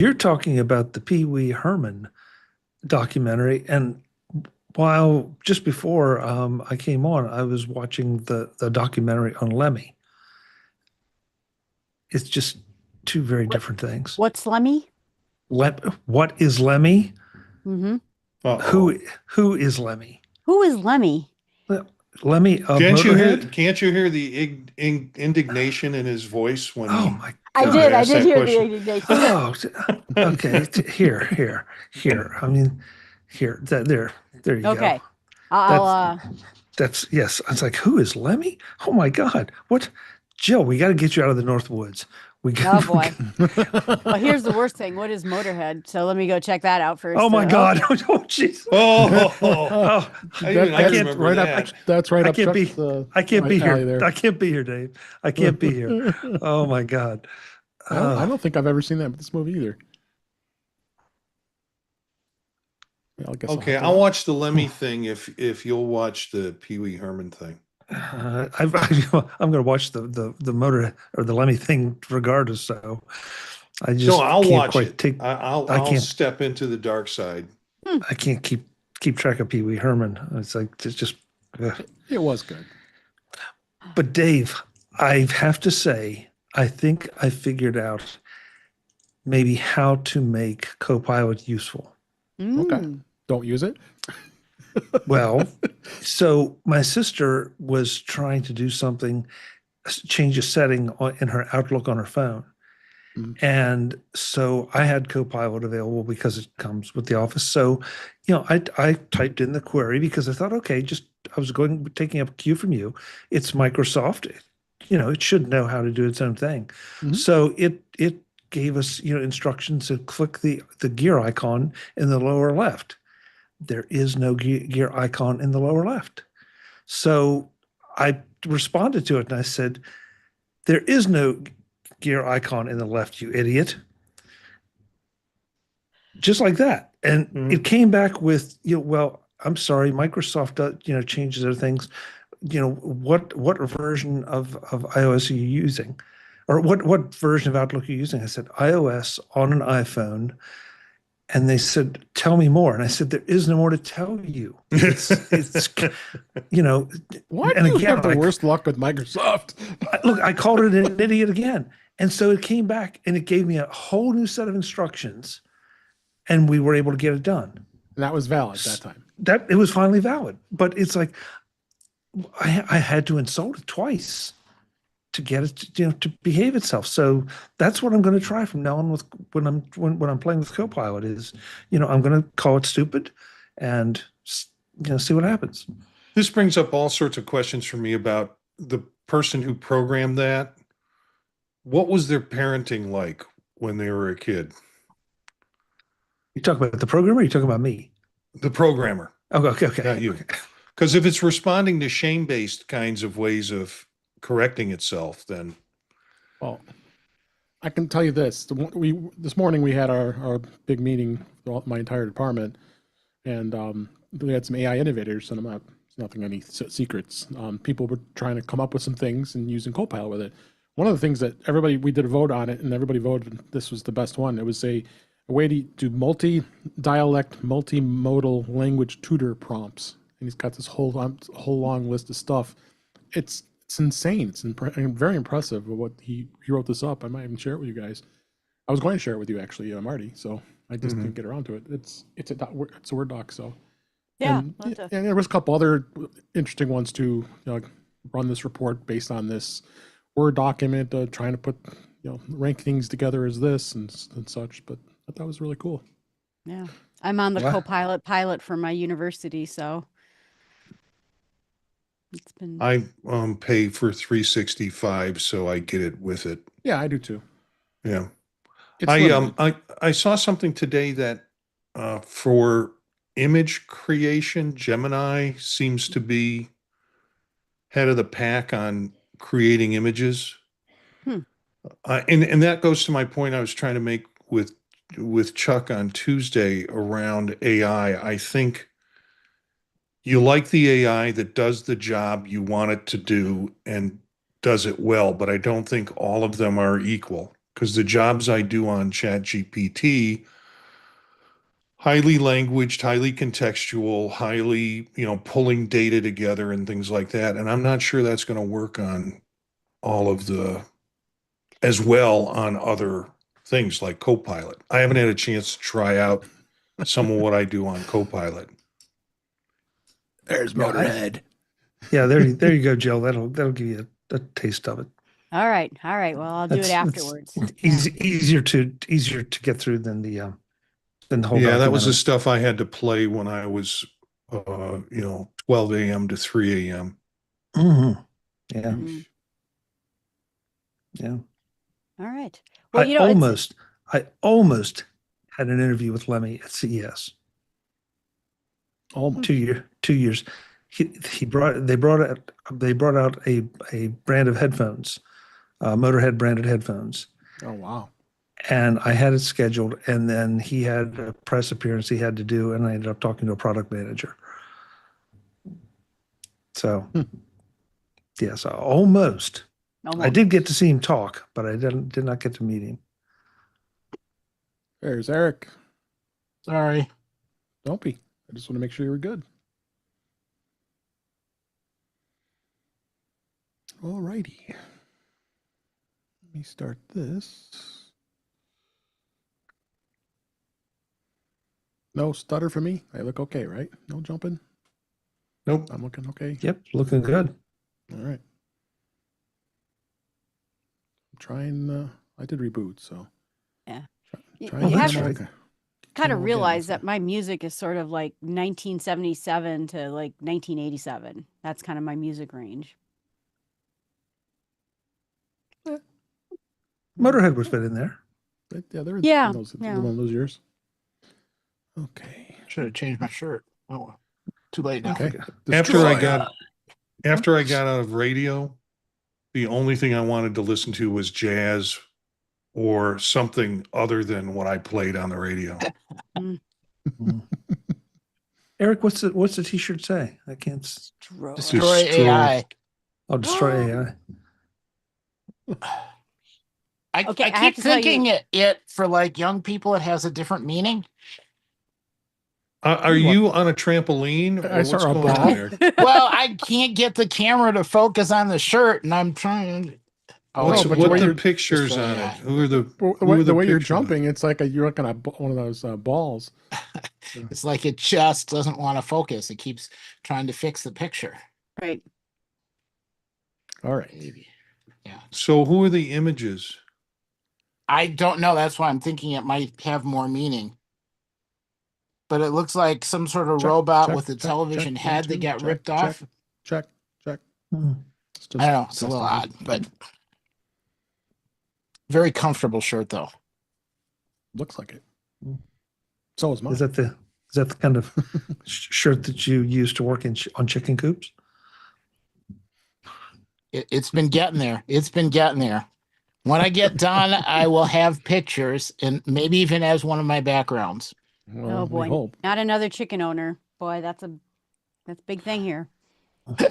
You're talking about the Pee Wee Herman documentary, and while just before I came on, I was watching the documentary on Lemmy. It's just two very What different things. what's Lemmy? What is Lemmy? Hmm. Who Uh-oh. who is Lemmy? Who is Lemmy? Lemmy of Can't you hear Motorhead? can't you hear the indignation in his voice when Oh he my I was did. God. I asked did that hear the question? indignation. Oh, okay. Here. I mean, here. There you go. Okay. I'll That's yes. I was like, who is Lemmy? Oh my God. What? Jill, we got to get you out of the North Woods. We oh can, we boy. can Well, here's the worst thing. What is Motorhead? So let me go check that out oh first. my God. Okay. Oh, jeez. Oh, Oh, even I I can't, That's remember right up. I, that. That's right I up can't Chuck's be, I can't be alley here. there. I can't be here, Dave. I can't be here. Oh my God. I Oh, don't think I've ever seen this movie either. Yeah, I guess I'll Okay, have to I'll watch. watch the Lemmy thing if you'll watch the Pee Wee Herman thing. I'm going to watch the motor or the Lemmy thing regardless. So I No, just I'll can't watch quite it. take, I I'll can't, step into the dark side. Hmm. I can't keep track of Pee Wee Herman. It's like, it's just, ugh. It was good. But Dave, I have to say, I think I figured out maybe how to make Copilot useful. Okay. Mm. Don't use it. Well, so my sister was trying to do something, change a setting in her Outlook on her phone. Mm. And so I had Copilot available because it comes with the Office. So, I typed in the query because I thought, okay, just I was taking up a cue from you. It's Microsoft. It should know how to do its own thing. Mhm. So it gave us, instructions to click the gear icon in the lower left. There is no gear icon in the lower left. So I responded to it and I said, there is no gear icon in the left, you idiot. Just like that. And it Mhm. came back with, well, I'm sorry, Microsoft does, changes their things. What version of iOS are you using? Or what version of Outlook are you using? I said, iOS on an iPhone. And they said, tell me more. And I said, there is no more to tell you. It's you know, Why and do you again, have the worst luck with Microsoft? look, I called it an idiot again. And so it came back and it gave me a whole new set of instructions and we were able to get it done. And that was valid that time. That it was finally valid. But it's like I had to insult it twice to get it to behave itself. So that's what I'm going to try from now on with when I'm playing with Copilot is, I'm going to call it stupid and see what happens. This brings up all sorts of questions for me about the person who programmed that. What was their parenting like when they were a kid? You talk about the programmer, or you talking about me? The programmer, Okay. not you. Because if it's responding to shame-based kinds of ways of correcting itself, then Well, I can tell you this: this morning we had our big meeting, my entire department, and we had some AI innovators, and it's nothing any secrets. People were trying to come up with some things and using Copilot with it. One of the things that we did a vote on it, and everybody voted this was the best one. It was a way to do multi-dialect, multimodal language tutor prompts, and he's got this whole long list of stuff. It's insane. It's very impressive what he wrote this up. I might even share it with you guys. I was going to share it with you actually, Marty. So I just didn't get around to it. It's a Word doc. So Yeah. and there was a couple other interesting ones too. Like run this report based on this Word document, trying to put rank things together as this and such. But I thought it was really cool. Yeah. I'm on the Wow. Copilot pilot for my university, so it's been I pay for 365, so I get it with it. Yeah, I do too. Yeah. It's I limited. I saw something today that for image creation, Gemini seems to be head of the pack on creating images. Hmm. And that goes to my point I was trying to make with Chuck on Tuesday around AI. I think you like the AI that does the job you want it to do and does it well, but I don't think all of them are equal. because the jobs I do on ChatGPT, highly languaged, highly contextual, highly, pulling data together and things like that. And I'm not sure that's going to work on all of as well on other things like Copilot. I haven't had a chance to try out some of what I do on Copilot. There's Yeah, Motorhead. Yeah, there you go, Jill. That'll give you a taste of it. All right. All right. Well, I'll do it It's afterwards. easier to get through than the whole Yeah, that was the documentary. stuff I had to play when I was, 12 a.m. to 3 a.m. Mhm. Yeah, Mm. yeah. All right. Well, it's I almost had an interview with Lemmy at CES. Almost. 2 years. They brought out a brand of headphones, Motorhead branded headphones, Oh, wow. and I had it scheduled. And then he had a press appearance he had to do, and I ended up talking to a product manager. So, yes, almost. I did get to see him talk, but I did not get to meet him. There's Eric. Sorry. Don't be. I just want to make sure you were good. All righty. Let me start this. No stutter for me. I look okay, right? No jumping. Nope. I'm looking okay. Yep, looking good. All right. I'm trying. I did reboot, so. Yeah. Trying You to have get to right. them kind of again, realize so. that my music is sort of like 1977 to like 1987. That's kind of my music range. Motorhead was fit in there. Yeah, they're Yeah, in those, yeah. one of those years. Okay. Should have changed my shirt. Oh, too late now. Okay. After I Destroy. got out of radio, the only thing I wanted to listen to was jazz or something other than what I played on the radio. Eric, what's the T-shirt say? I can't. Destroy AI. I'll destroy AI. Okay, I I have keep to tell thinking you- it for like young people, it has a different meaning. Are you on a trampoline? Or I saw what's a going ball. on there? Well, I can't get the camera to focus on the shirt, and I'm trying. What but the way the you're- pictures Destroy on AI. it? Who are the The way you're pictures? jumping, it's like you're looking at one of those balls. It's like it just doesn't want to focus. It keeps trying to fix the picture. Right. All right. Maybe. Yeah. So who are the images? I don't know. That's why I'm thinking it might have more meaning. But it looks like some sort of Check, robot check, with a check, television check, head 1, that 2, got check, ripped off. Check. Hmm. It's just I don't know. It's a little testing. odd, but very comfortable shirt though. Looks like it. So is mine. Is that the kind of shirt that you use to work on chicken coops? It's been getting there. It's been getting there. When I get done, I will have pictures and maybe even as one of my backgrounds. Well, Oh we boy, hope. not another chicken owner. Boy, that's a big thing here. If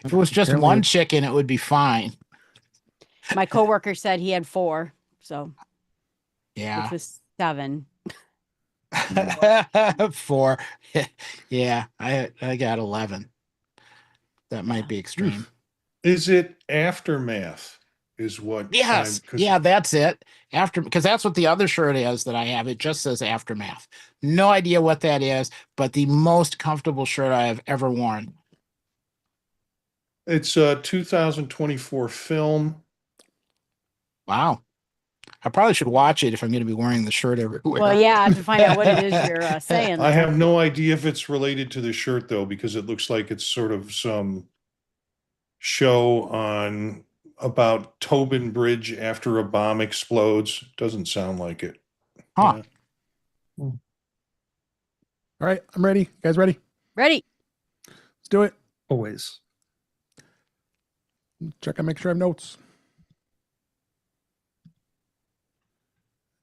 it was just Apparently one it- chicken, it would be fine. My coworker said he had 4, so Yeah. which was 7. 4. Yeah, I got 11. That might be extreme. Is it aftermath? Is what? Yes. Yeah, that's it. Because that's what the other shirt is that I have. It just says Aftermath. No idea what that is, but the most comfortable shirt I have ever worn. It's a 2024 film. Wow. I probably should watch it if I'm going to be wearing the shirt everywhere. Well, yeah, to find out what it is you're saying. I there. have no idea if it's related to the shirt though, because it looks like it's sort of some show on about Tobin Bridge after a bomb explodes. Doesn't sound like it. Huh. Yeah. All right, I'm ready. You guys ready? Ready? Let's do it. Always. Check and make sure I have notes.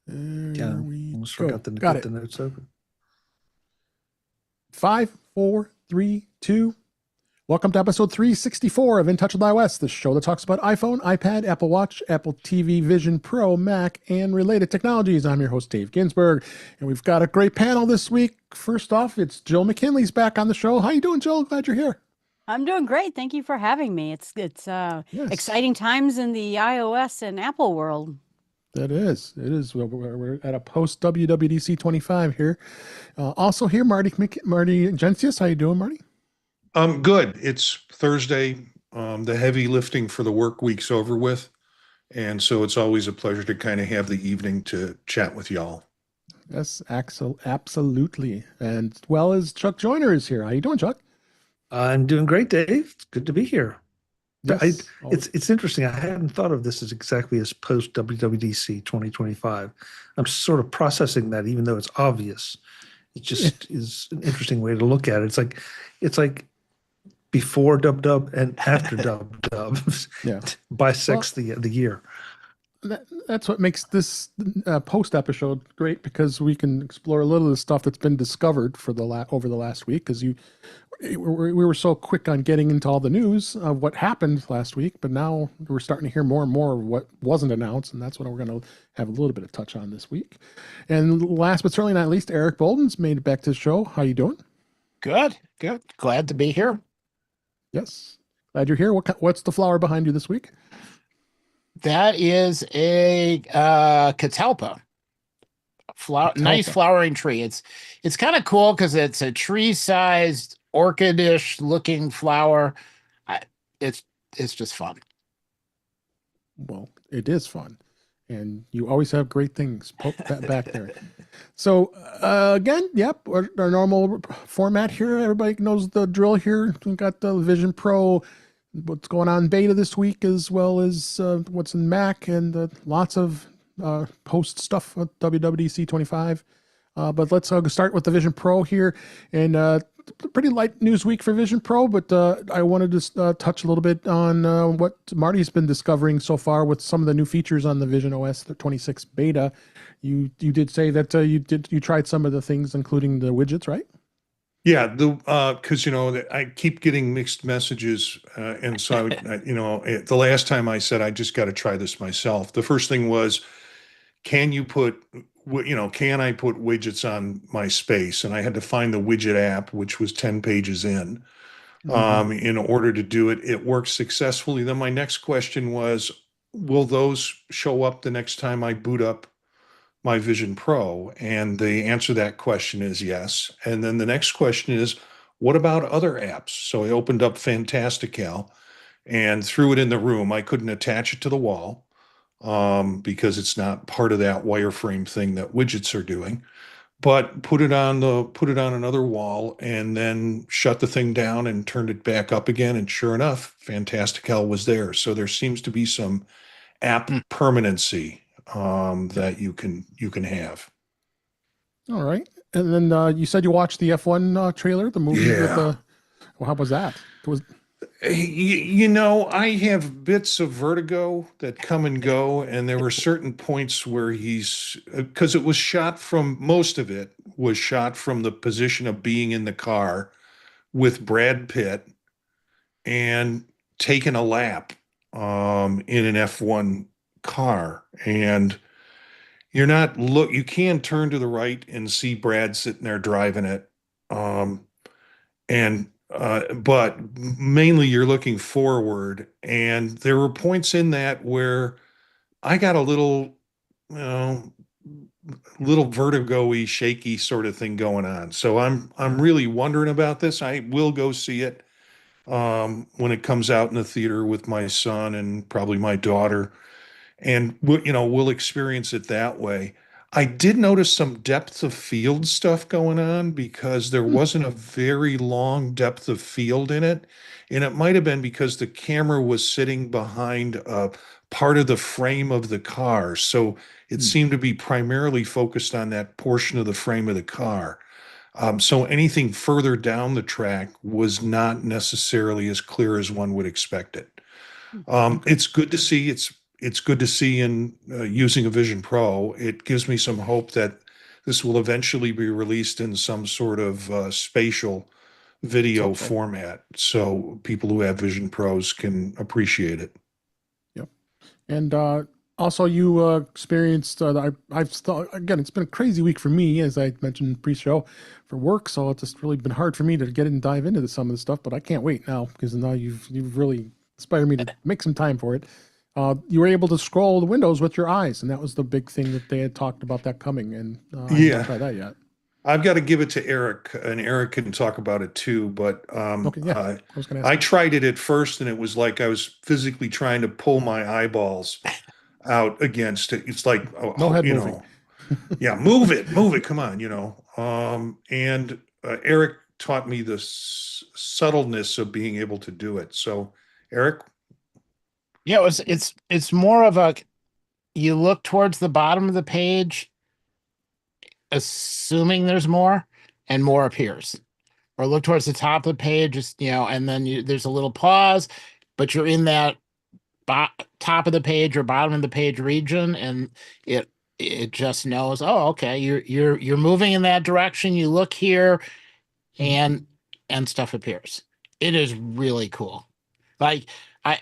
There Yeah, we almost go. forgot to Got get it. the notes open. 5, 4, 3, 2. Welcome to episode 364 of In Touch with iOS, the show that talks about iPhone, iPad, Apple Watch, Apple TV, Vision Pro, Mac, and related technologies. I'm your host, Dave Ginsburg, and we've got a great panel this week. First off, it's Jill McKinley's back on the show. How you doing, Jill? Glad you're here. I'm doing great. Thank you for having me. It's Yes. exciting times in the iOS and Apple world. That is. It is. We're at a post WWDC 25 here. Also here, Marty Gencius. How you doing, Marty? Good. It's Thursday. The heavy lifting for the work week's over with. And so it's always a pleasure to kind of have the evening to chat with y'all. Yes, absolutely. And well as Chuck Joyner is here. How you doing, Chuck? I'm doing great, Dave. It's good to be here. Yes. It's interesting. I hadn't thought of this as exactly as post WWDC 2025. I'm sort of processing that, even though it's obvious. It just is an interesting way to look at it. It's like before Dub Dub and after Dub Dub. Yeah. Bisects the year. That's what makes this post episode great, because we can explore a little of the stuff that's been discovered for over the last week. Because we were so quick on getting into all the news of what happened last week, but now we're starting to hear more and more of what wasn't announced, and that's what we're going to have a little bit of touch on this week. And last but certainly not least, Eric Bolden's made it back to the show. How you doing? Good. Glad to be here. Yes, glad you're here. What's the flower behind you this week? That is a catalpa. Nice flowering tree. It's kind of cool because it's a tree-sized orchidish looking flower. It's just fun. Well, it is fun, and you always have great things back there. So again, yep, our normal format here. Everybody knows the drill here. We've got the Vision Pro, what's going on in beta this week, as well as what's in Mac, and lots of post stuff at WWDC 25. But let's start with the Vision Pro here. And pretty light news week for Vision Pro, but I wanted to touch a little bit on what Marty's been discovering so far with some of the new features on the Vision OS 26 beta. You did say that you tried some of the things, including the widgets, right? Yeah, because I keep getting mixed messages, and so the last time I said I just got to try this myself. The first thing was, can I put widgets on my space? And I had to find the widget app, which was 10 pages in order to do it. It worked successfully. Then my next question was, will those show up the next time I boot up my Vision Pro? And the answer to that question is yes. And then the next question is, what about other apps? So I opened up Fantastical and threw it in the room. I couldn't attach it to the wall because it's not part of that wireframe thing that widgets are doing. But put it on another wall, and then shut the thing down and turned it back up again. And sure enough, Fantastical was there. So there seems to be some app permanency that you can have. All right. And then you said you watched the F1 trailer, the movie. Yeah. Well, how was that? I have bits of vertigo that come and go, and there were certain points where because most of it was shot from the position of being in the car with Brad Pitt and taking a lap in an F1 car, and you can turn to the right and see Brad sitting there driving it, but mainly you're looking forward, and there were points in that where I got a little vertigo-y, shaky sort of thing going on. So I'm really wondering about this. I will go see it when it comes out in the theater with my son and probably my daughter, and we'll experience it that way. I did notice some depth of field stuff going on, because there wasn't a very long depth of field in it. And it might have been because the camera was sitting behind a part of the frame of the car. So it seemed to be primarily focused on that portion of the frame of the car. So anything further down the track was not necessarily as clear as one would expect it. It's good to see. It's good to see in using a Vision Pro. It gives me some hope that this will eventually be released in some sort of spatial video helpful. format, so people who have Vision Pros can appreciate it. Yep. And also, you experienced. I've thought again. It's been a crazy week for me, as I mentioned pre-show, for work. So it's just really been hard for me to get in and dive into some of the stuff. But I can't wait now because now you've really inspired me to make some time for it. You were able to scroll the windows with your eyes, and that was the big thing that they had talked about that coming. And I haven't tried that yet. I've got to give it to Eric, and Eric can talk about it too. But Okay, yeah, I was going to I ask. tried it at first, and it was like I was physically trying to pull my eyeballs out against it. It's like, No head you moving. know, yeah, move it, come on, you know. And Eric taught me the subtleness of being able to do it. So, Eric, Yeah, it's more of a, you look towards the bottom of the page, assuming there's more, and more appears. Or look towards the top of the page, just, and then there's a little pause, but you're in that top of the page or bottom of the page region, and it just knows, oh, okay, you're moving in that direction. You look here, and stuff appears. It is really cool. Like, I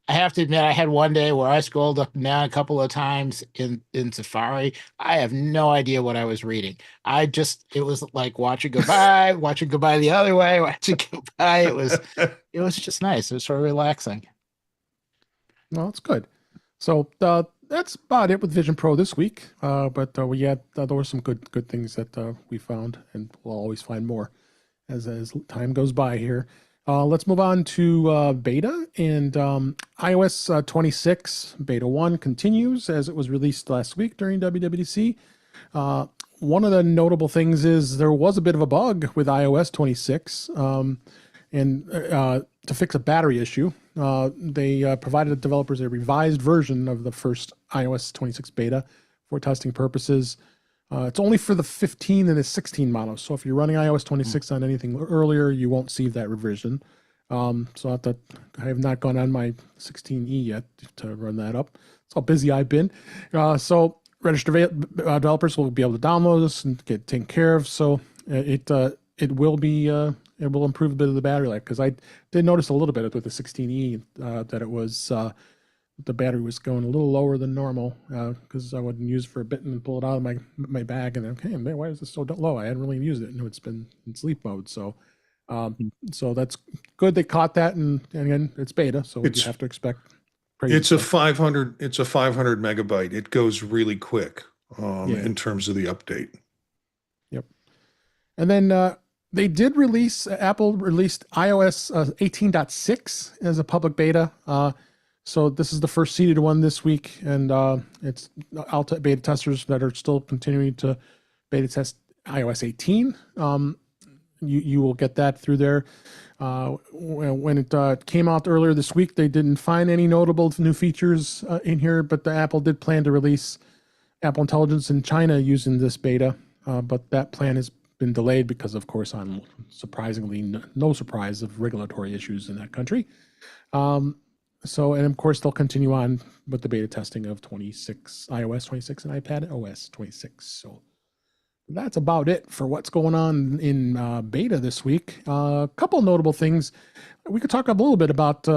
I have to admit, I had one day where I scrolled up and down a couple of times in Safari. I have no idea what I was reading. It was like watch it go by, watch it go by the other way, watch it go by. It was just nice. It was sort of relaxing. Well, it's good. So that's about it with Vision Pro this week. But we had there were some good things that we found, and we'll always find more as time goes by here. Let's move on to beta, and iOS 26 beta 1 continues as it was released last week during WWDC. One of the notable things is there was a bit of a bug with iOS 26, and to fix a battery issue. They provided the developers a revised version of the first iOS 26 beta for testing purposes. It's only for the 15 and the 16 models. So if you're running iOS 26 on anything earlier, you won't see that revision. So I have not gone on my 16E yet to run that up. That's how busy I've been. So registered developers will be able to download this and get taken care of. So it will be it will improve a bit of the battery life, because I did notice a little bit with the 16E that it was the battery was going a little lower than normal, because I wouldn't use it for a bit and then pull it out of my bag and then, okay, man, why is this so low? I hadn't really used it, and it's been in sleep mode. So so that's good. They caught that, and again, it's beta, so you have to expect crazy it's a stuff. 500 megabyte. It goes really quick in terms of the update. Yep. And then Apple released iOS 18.6 as a public beta. So this is the first seeded one this week, and it's out beta testers that are still continuing to beta test iOS 18. You will get that through there. When it came out earlier this week, they didn't find any notable new features in here, but the Apple did plan to release Apple Intelligence in China using this beta, but that plan has been delayed because, of course, on surprisingly no surprise of regulatory issues in that country. So, and of course, they'll continue on with the beta testing of iOS 26 and iPad OS 26. So that's about it for what's going on in beta this week. A couple notable things. We could talk a little bit about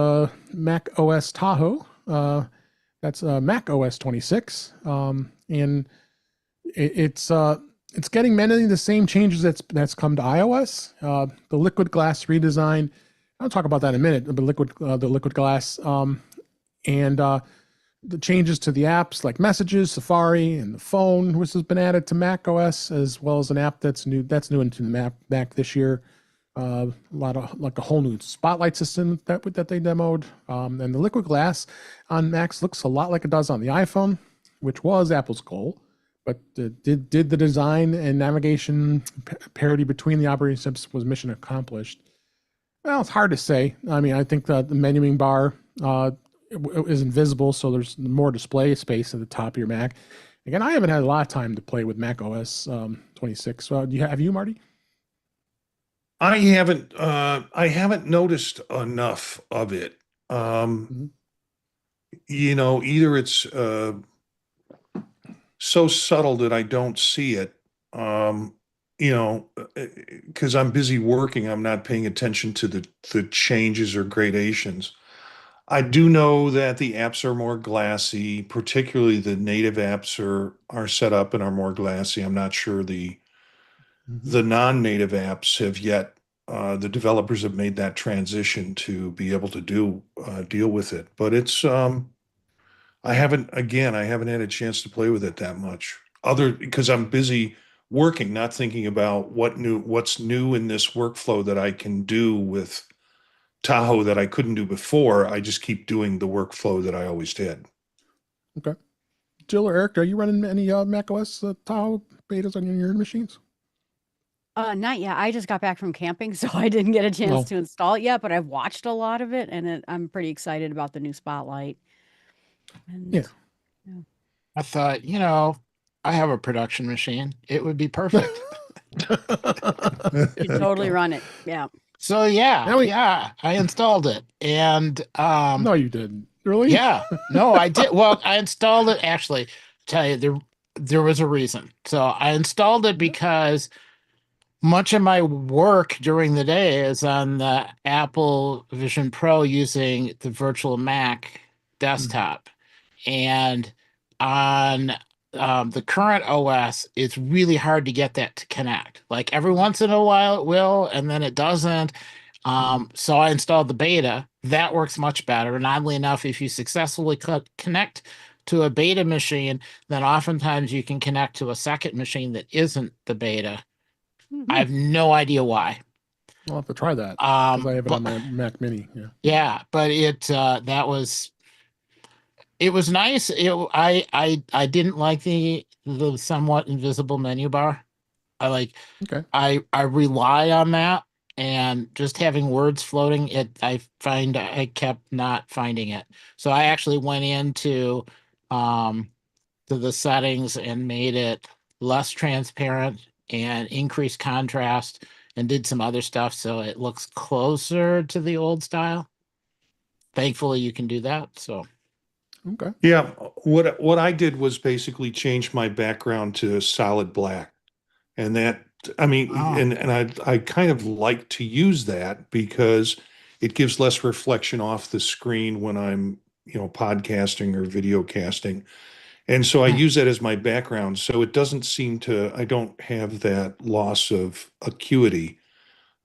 Mac OS Tahoe. That's Mac OS 26. And it's getting many of the same changes that's come to iOS. The liquid glass redesign. I'll talk about that in a minute. The liquid glass, and the changes to the apps like Messages, Safari, and the phone, which has been added to Mac OS, as well as an app that's new into the Mac this year. A whole new Spotlight system that they demoed, and the liquid glass on Macs looks a lot like it does on the iPhone, which was Apple's goal. But did the design and navigation parity between the operating systems was mission accomplished? Well, it's hard to say. I mean, I think that the menuing bar is invisible, so there's more display space at the top of your Mac. Again, I haven't had a lot of time to play with Mac OS 26. So have you, Marty? I haven't noticed enough of it. Either it's so subtle that I don't see it, you know, because I'm busy working, I'm not paying attention to the changes or gradations. I do know that the apps are more glassy, particularly the native apps are set up and are more glassy. I'm not sure Mhm. the non-native apps have yet. The developers have made that transition to be able to deal with it, but it's I haven't had a chance to play with it that much. Other because I'm busy working, not thinking about what's new in this workflow that I can do with Tahoe that I couldn't do before. I just keep doing the workflow that I always did. Okay. Jill or Eric, are you running any Mac OS Tahoe betas on your machines? Not yet. I just got back from camping, so I didn't get a chance Oh. to install it yet, but I've watched a lot of it, and I'm pretty excited about the new Spotlight. And Yeah. I thought, I have a production machine. It would be perfect. you totally run it. Yeah. So yeah, Now we- yeah, I installed it. And No, you didn't. Really? yeah, no, I did. Well, I installed it actually. Tell you there was a reason. So I installed it because much of my work during the day is on the Apple Vision Pro using the virtual Mac desktop. And on the current OS, it's really hard to get that to connect. Like every once in a while it will, and then it doesn't. So I installed the beta. That works much better. And oddly enough, if you successfully connect to a beta machine, then oftentimes you can connect to a second machine that isn't the beta. I have no idea why. I'll have to try that because I have it But on my Mac Mini. Yeah. yeah, but it was nice. I didn't like the somewhat invisible menu bar. Okay. I rely on that, and just having words floating, I kept not finding it. So I actually went into to the settings and made it less transparent and increased contrast and did some other stuff so it looks closer to the old style. Thankfully you can do that. So Okay. Yeah, what I did was basically change my background to solid black. And that, I mean, Oh. and I kind of like to use that because it gives less reflection off the screen when I'm, podcasting or video casting. And so I Hmm. use that as my background. So it doesn't I don't have that loss of acuity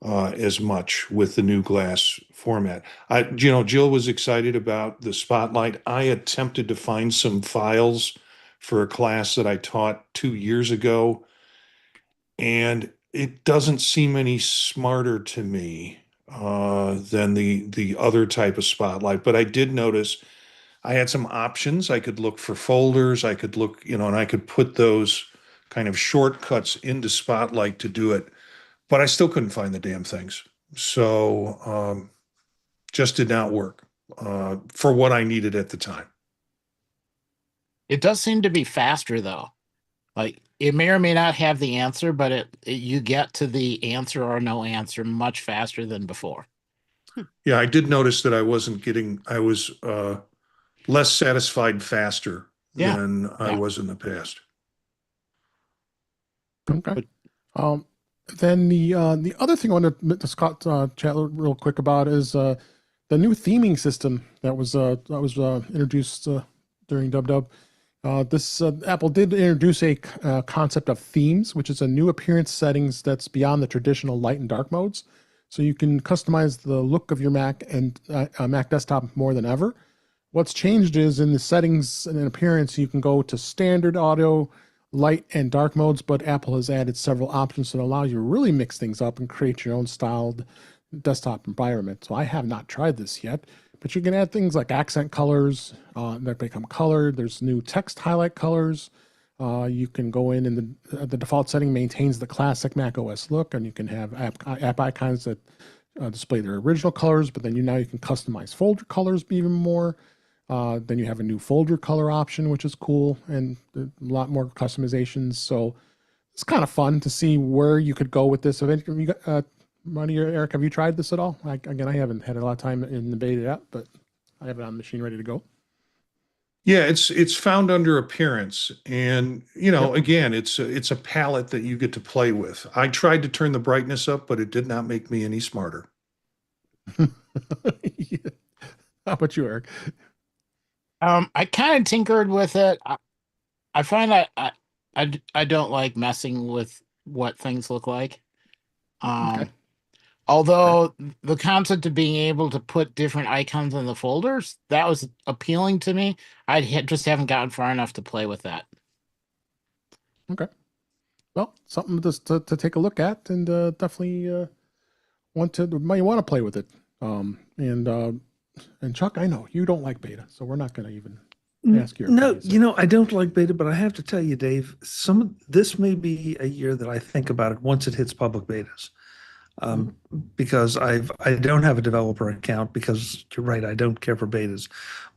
as much with the new glass format. Jill was excited about the Spotlight. I attempted to find some files for a class that I taught 2 years ago, and it doesn't seem any smarter to me than the other type of Spotlight. But I did notice I had some options. I could look for folders. I could look, and I could put those kind of shortcuts into Spotlight to do it, but I still couldn't find the damn things. So just did not work for what I needed at the time. it does seem to be faster though. Like it may or may not have the answer, but you get to the answer or no answer much faster than before. Yeah, I did notice that I was less satisfied faster Yeah. than I Yeah. was in the past. Okay. Then the other thing I wanted to discuss, chat real quick about is the new theming system that was introduced during DubDub. This Apple did introduce a concept of themes, which is a new appearance settings that's beyond the traditional light and dark modes. So you can customize the look of your Mac and Mac desktop more than ever. What's changed is in the settings and in appearance, you can go to standard auto, light and dark modes, but Apple has added several options that allow you to really mix things up and create your own styled desktop environment. So I have not tried this yet, but you can add things like accent colors that become colored. There's new text highlight colors. You can go in and the default setting maintains the classic Mac OS look, and you can have app icons that display their original colors, but then now you can customize folder colors even more. Then you have a new folder color option, which is cool, and a lot more customizations. So it's kind of fun to see where you could go with this. Monty or Eric, have you tried this at all? Again, I haven't had a lot of time in the beta yet, but I have it on the machine ready to go. Yeah, it's found under appearance, and again, it's a palette that you get to play with. I tried to turn the brightness up, but it did not make me any smarter. Yeah. How about you, Eric? I kind of tinkered with it. I find I don't like messing with what things look like. Okay. Although the concept of being able to put different icons in the folders, that was appealing to me. Just haven't gotten far enough to play with that. Okay. Well, something to take a look at, and definitely might want to play with it. And Chuck, I know you don't like beta, so we're not going to even ask your No, opinions. I don't like beta, but I have to tell you, Dave, this may be a year that I think about it once it hits public betas. Because I don't have a developer account because you're right, I don't care for betas.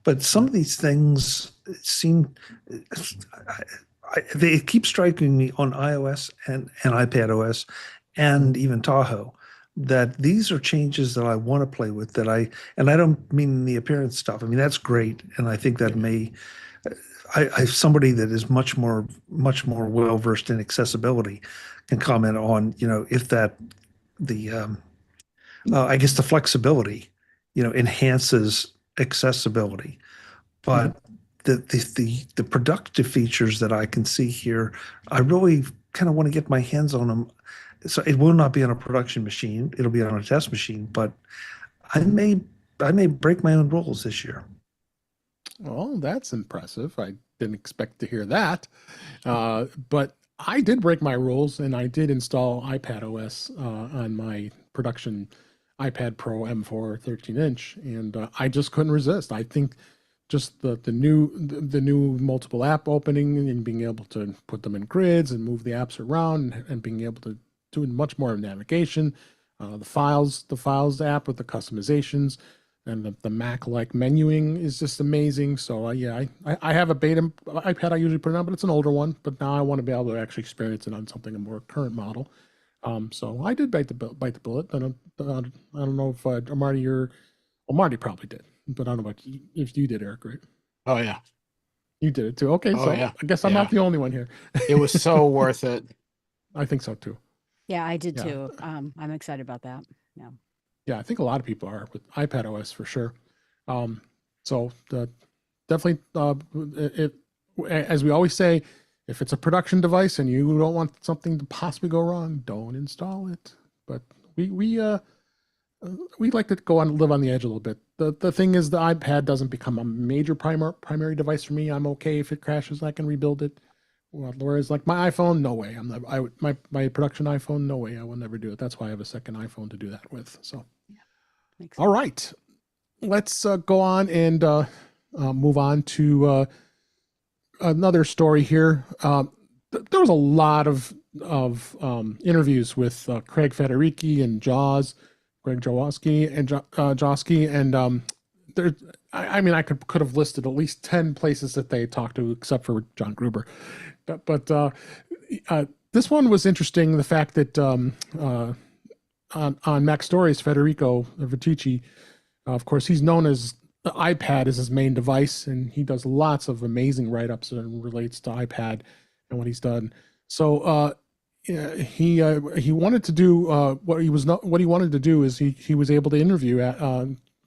But some of these things seem, they keep striking me on iOS and iPad OS and even Tahoe that these are changes that I want to play with and I don't mean the appearance stuff. I mean, that's great. And I think that I somebody that is much more well versed in accessibility can comment on, if that I guess the flexibility, enhances accessibility. But the productive features that I can see here, I really kind of want to get my hands on them. So it will not be on a production machine; it'll be on a test machine. But I may break my own rules this year. Well, that's impressive. I didn't expect to hear that. But I did break my rules, and I did install iPad OS on my production iPad Pro M4 13-inch, and I just couldn't resist. I think just the new multiple app opening and being able to put them in grids and move the apps around and being able to do much more navigation, the files app with the customizations, and the Mac-like menuing is just amazing. So yeah, I have a beta iPad I usually put it on, but it's an older one. But now I want to be able to actually experience it on something a more current model. So I did bite the bullet. I don't know if Marty, Marty probably did, but I don't know if you did, Eric, right? Oh yeah, you did it too. Okay, oh, so yeah. I guess I'm not the only one here. It was so worth it. I think so too. Yeah, I did too. I'm excited about that. Yeah. Yeah, I think a lot of people are with iPad OS for sure. So definitely, as we always say, if it's a production device and you don't want something to possibly go wrong, don't install it. But we like to go on live on the edge a little bit. The thing is, the iPad doesn't become a major primary device for me. I'm okay if it crashes, I can rebuild it. Whereas like my iPhone, no way. My production iPhone, no way. I will never do it. That's why I have a second iPhone to do that with. So, yeah. All right, let's go on and move on to another story here. There was a lot of interviews with Craig Federighi and Greg Jaworski and Josky, and there. I mean, I could have listed at least 10 places that they talked to, except for John Gruber. But this one was interesting. The fact that on Mac Stories, Federico Vitici, of course, he's known as the iPad as his main device, and he does lots of amazing write-ups and relates to iPad and what he's done. So he wanted to do what he wanted to do is he was able to interview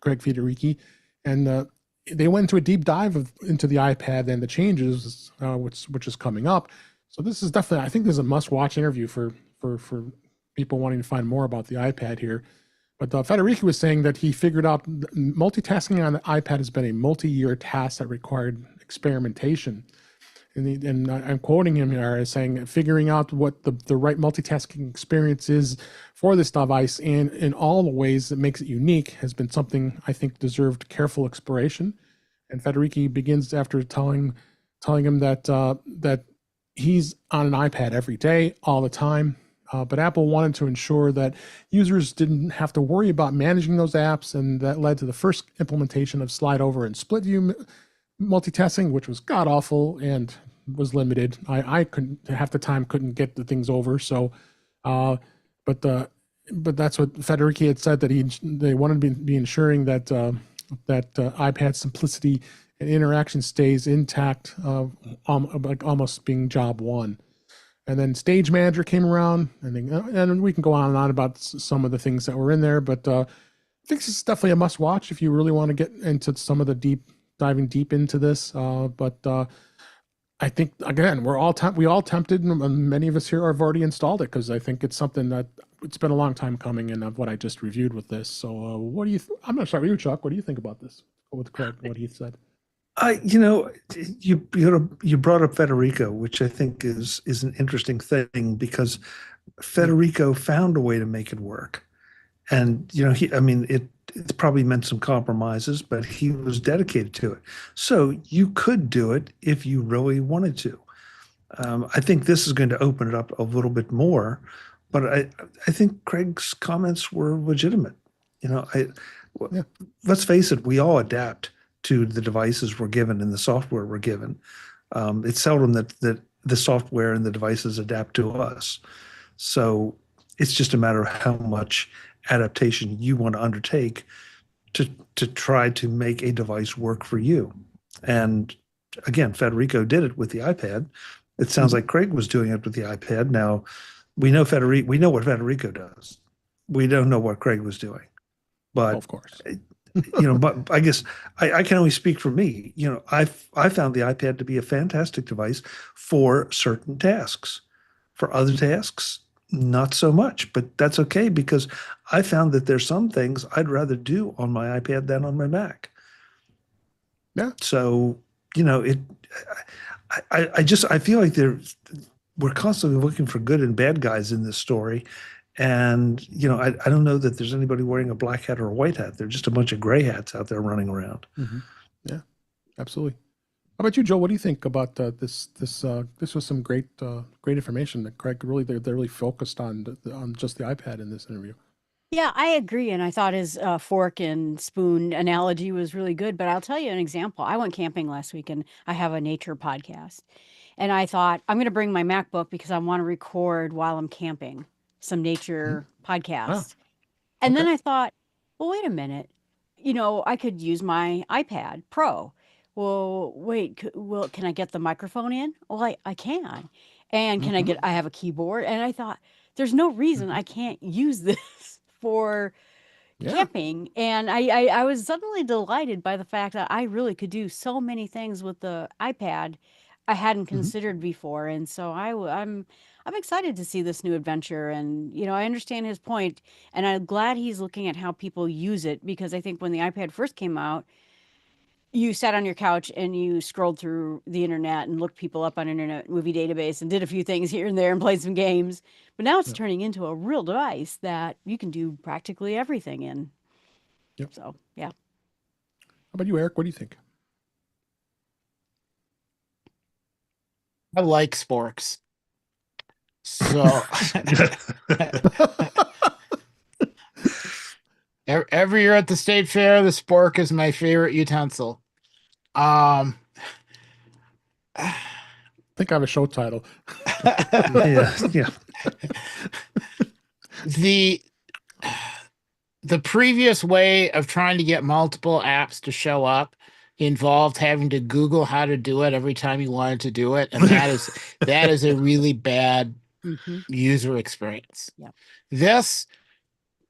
Craig Federighi, and they went into a deep dive into the iPad and the changes, which is coming up. So this is definitely, I think, this is a must-watch interview for people wanting to find more about the iPad here. But Federighi was saying that he figured out multitasking on the iPad has been a multi-year task that required experimentation. And I'm quoting him here as saying, figuring out what the right multitasking experience is for this device and in all the ways that makes it unique has been something I think deserved careful exploration. And Federighi begins after telling him that he's on an iPad every day, all the time. But Apple wanted to ensure that users didn't have to worry about managing those apps, and that led to the first implementation of slide over and split view multitasking, which was god awful and was limited. I couldn't, half the time, couldn't get the things over. So, but that's what Federighi had said, that they wanted to be ensuring that iPad simplicity and interaction stays intact, like almost being job one. And then Stage Manager came around, and we can go on and on about some of the things that were in there, but I think this is definitely a must watch if you really want to get into some of the diving deep into this. But I think, again, we all tempted, and many of us here have already installed it because I think it's something that it's been a long time coming, and of what I just reviewed with this. So what do you? I'm going to start with you, Chuck. What do you think about this? With Craig, what he said. You brought up Federico, which I think is an interesting thing because Federico found a way to make it work, and it's probably meant some compromises, but he was dedicated to it. So you could do it if you really wanted to. I think this is going to open it up a little bit more, but I think Craig's comments were legitimate. Let's face it, we all adapt to the devices we're given and the software we're given. It's seldom that the software and the devices adapt to us. So it's just a matter of how much adaptation you want to undertake to try to make a device work for you. And again, Federico did it with the iPad. It sounds like Craig was doing it with the iPad. Now we know what Federico does. We don't know what Craig was doing. But of course. But I guess I can only speak for me. I found the iPad to be a fantastic device for certain tasks. For other tasks, not so much, but that's okay because I found that there's some things I'd rather do on my iPad than on my Mac. Yeah. So, I feel like we're constantly looking for good and bad guys in this story. And, I don't know that there's anybody wearing a black hat or a white hat. They're just a bunch of gray hats out there running around. Mm-hmm. Yeah, absolutely. How about you, Joe? What do you think about this? This was some great information that Craig they're really focused on just the iPad in this interview. Yeah, I agree. And I thought his fork and spoon analogy was really good. But I'll tell you an example. I went camping last week and I have a nature podcast. And I thought, I'm going to bring my MacBook because I want to record while I'm camping some nature podcast. And then I thought, well, wait a minute. I could use my iPad Pro. Well, wait, can I get the microphone in? Well, I can. And can I have a keyboard? And I thought, there's no reason I can't use this for camping. And I was suddenly delighted by the fact that I really could do so many things with the iPad I hadn't considered before. And so I'm excited to see this new adventure. And, I understand his point, and I'm glad he's looking at how people use it, because I think when the iPad first came out, you sat on your couch and you scrolled through the internet and looked people up on Internet Movie Database and did a few things here and there and played some games. But now it's turning into a real device that you can do practically everything in. Yep. So, yeah. How about you, Eric? What do you think? I like sporks. So every year at the state fair, the spork is my favorite utensil. I think I have a show title. Yeah. The previous way of trying to get multiple apps to show up involved having to Google how to do it every time you wanted to do it, and that is a really bad user experience. Yeah. This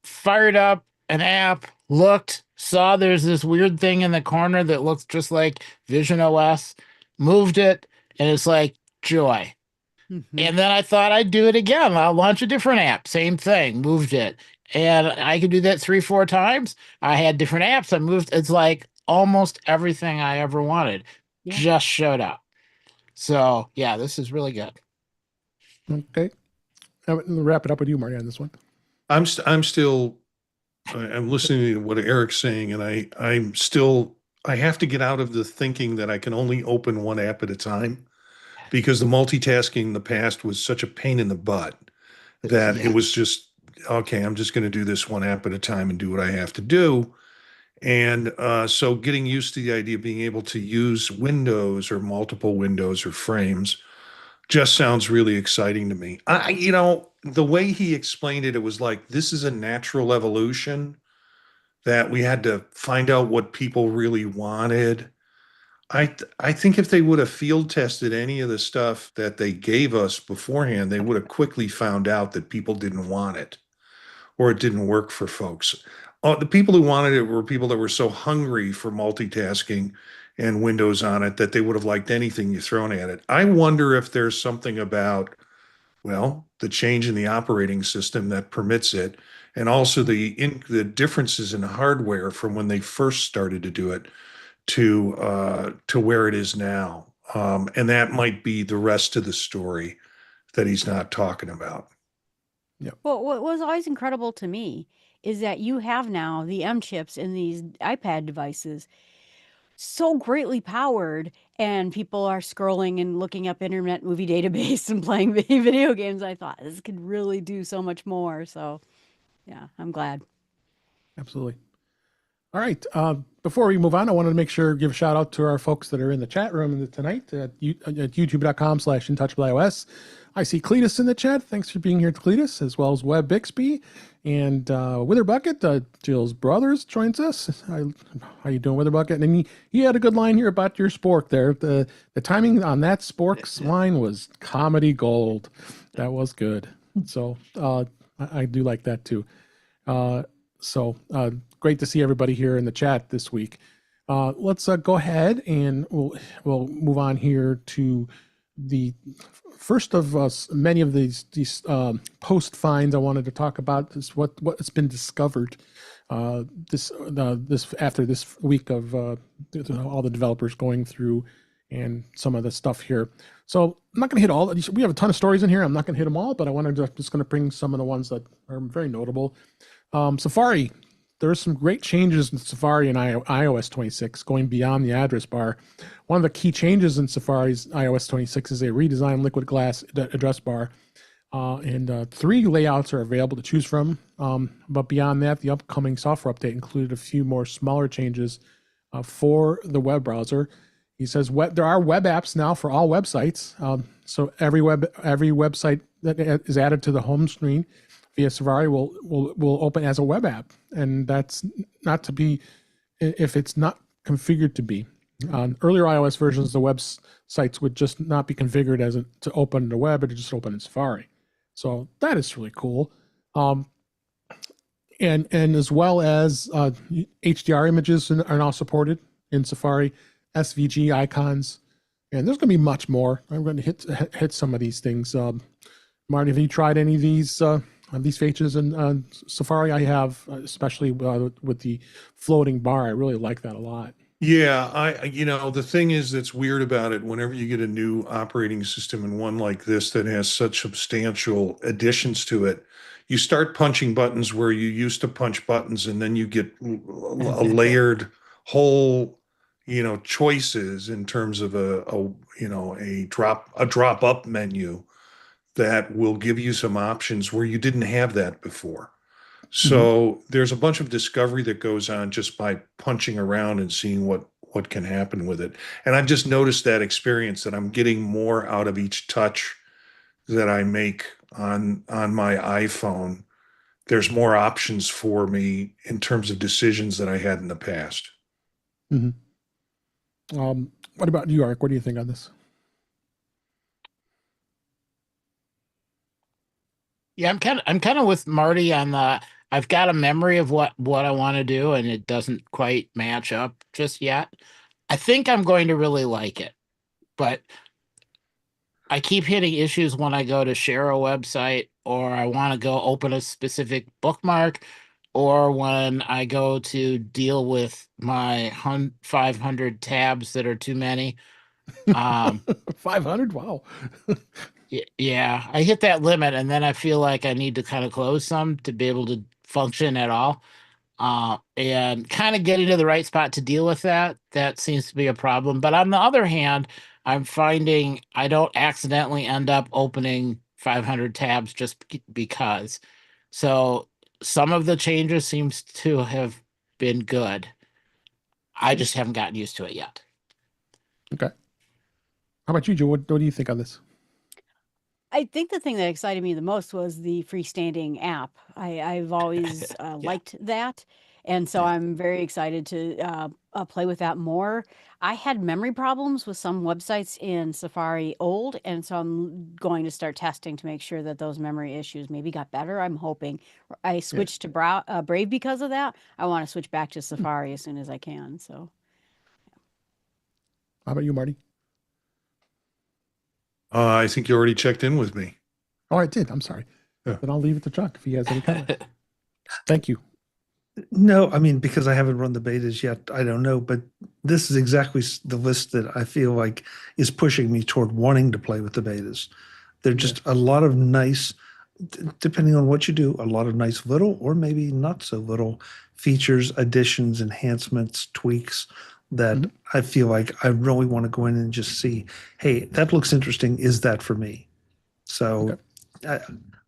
fired up an app, saw there's this weird thing in the corner that looks just like Vision OS, moved it, and it's like joy. And then I thought I'd do it again. I'll launch a different app. Same thing, moved it. And I could do that 3-4 times. I had different apps. I moved. It's like almost everything I ever wanted just showed up. So yeah, this is really good. Okay. We'll wrap it up with you, Marty, on this one. I'm listening to what Eric's saying, and I have to get out of the thinking that I can only open one app at a time, because the multitasking in the past was such a pain in the butt that it was just, okay, I'm just going to do this one app at a time and do what I have to do. And so getting used to the idea of being able to use windows or multiple windows or frames just sounds really exciting to me. The way he explained it, it was like, this is a natural evolution that we had to find out what people really wanted. I think if they would have field tested any of the stuff that they gave us beforehand, they would have quickly found out that people didn't want it or it didn't work for folks. The people who wanted it were people that were so hungry for multitasking and Windows on it that they would have liked anything you thrown at it. I wonder if there's something about, well, the change in the operating system that permits it, and also the differences in hardware from when they first started to do it to where it is now. And that might be the rest of the story that he's not talking about. Well, what was always incredible to me is that you have now the M chips in these iPad devices so greatly powered, and people are scrolling and looking up Internet Movie Database and playing video games. I thought this could really do so much more. So, yeah, I'm glad. Absolutely. All right. Before we move on, I wanted to make sure give a shout out to our folks that are in the chat room tonight at youtube.com/intouchableios. I see Cletus in the chat. Thanks for being here, Cletus, as well as Webb Bixby and Witherbucket. Jill's brothers joins us. How you doing, Witherbucket? And he had a good line here about your spork there. The timing on that sporks line was comedy gold. That was good. So I do like that too. So great to see everybody here in the chat this week. Let's go ahead and we'll move on here to the first of many of these post finds I wanted to talk about. Is what's been discovered this after this week of all the developers going through and some of the stuff here. So I'm not going to hit all. We have a ton of stories in here. I'm not going to hit them all, but I wanted to just going to bring some of the ones that are very notable. Safari, there's some great changes in Safari and iOS 26 going beyond the address bar. One of the key changes in Safari's iOS 26 is a redesigned liquid glass address bar. And 3 layouts are available to choose from. But beyond that, the upcoming software update included a few more smaller changes for the web browser. He says there are web apps now for all websites. So every website that is added to the home screen via Safari will open as a web app, and that's not to be if it's not configured to be. On earlier iOS versions, the websites would just not be configured to open the web, but to just open in Safari. So that is really cool. And as well as HDR images are now supported in Safari, SVG icons, and there's going to be much more. I'm going to hit some of these things. Marty, have you tried any of these features in Safari? I have, especially with the floating bar. I really like that a lot. Yeah, the thing is that's weird about it, whenever you get a new operating system and one like this that has such substantial additions to it, you start punching buttons where you used to punch buttons, and then you get a layered whole, choices in terms of a drop up menu that will give you some options where you didn't have that before. So there's a bunch of discovery that goes on just by punching around and seeing what can happen with it. And I've just noticed that experience, that I'm getting more out of each touch that I make on my iPhone. There's more options for me in terms of decisions that I had in the past. What about you, Ark? What do you think on this? Yeah, I'm kind of with Marty on the. I've got a memory of what I want to do, and it doesn't quite match up just yet. I think I'm going to really like it, but I keep hitting issues when I go to share a website, or I want to go open a specific bookmark, or when I go to deal with my 500 tabs that are too many. 500? Wow. Yeah, I hit that limit, and then I feel like I need to kind of close some to be able to function at all. And kind of getting to the right spot to deal with that seems to be a problem. But on the other hand, I'm finding I don't accidentally end up opening 500 tabs just because. So some of the changes seems to have been good. I just haven't gotten used to it yet. Okay. How about you, Joe? What do you think on this? I think the thing that excited me the most was the freestanding app. I've always liked that. And so I'm very excited to play with that more. I had memory problems with some websites in Safari old, and so I'm going to start testing to make sure that those memory issues maybe got better. I'm hoping. I switched to Brave because of that. I want to switch back to Safari as soon as I can. So, How about you, Marty? I think you already checked in with me. Oh, I did. I'm sorry. Yeah. Then I'll leave it to Chuck if he has any comment. Thank you. No, I mean, because I haven't run the betas yet, I don't know. But this is exactly the list that I feel like is pushing me toward wanting to play with the betas. They're just a lot of nice, depending on what you do, a lot of nice little or maybe not so little features, additions, enhancements, tweaks that I feel like I really want to go in and just see, hey, that looks interesting. Is that for me? So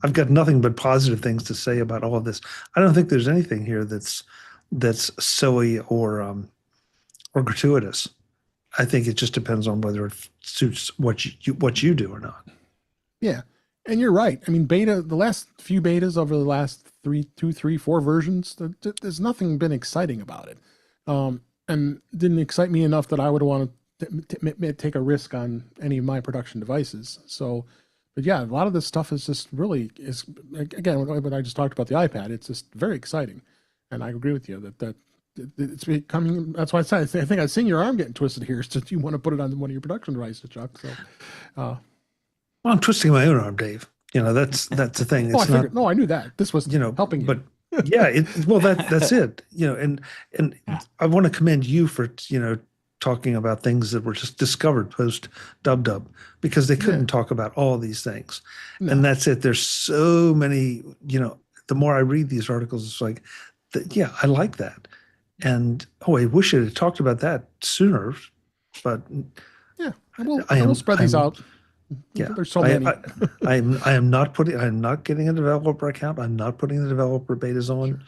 I've got nothing but positive things to say about all of this. I don't think there's anything here that's silly or gratuitous. I think it just depends on whether it suits what you do or not. Yeah. And you're right. I mean, the last few betas over the last 4 versions, there's nothing been exciting about it. And didn't excite me enough that I would want to take a risk on any of my production devices. So, but yeah, a lot of this stuff is just again, when I just talked about the iPad, it's just very exciting. And I agree with you that it's becoming, that's why I think I've seen your arm getting twisted here. So you want to put it on one of your production devices, Chuck. So, well, I'm twisting my own arm, Dave. That's the thing. It's I figured, no, I knew that. This was helping you. But yeah, that's it. And I want to commend you for talking about things that were just discovered post dub because they couldn't talk about all these things. No. And that's it. There's so many. The more I read these articles, it's like, I like that. And I wish it had talked about that sooner. But yeah, I will spread these out. Yeah, there's so many. I am not getting a developer account. I'm not putting the developer betas on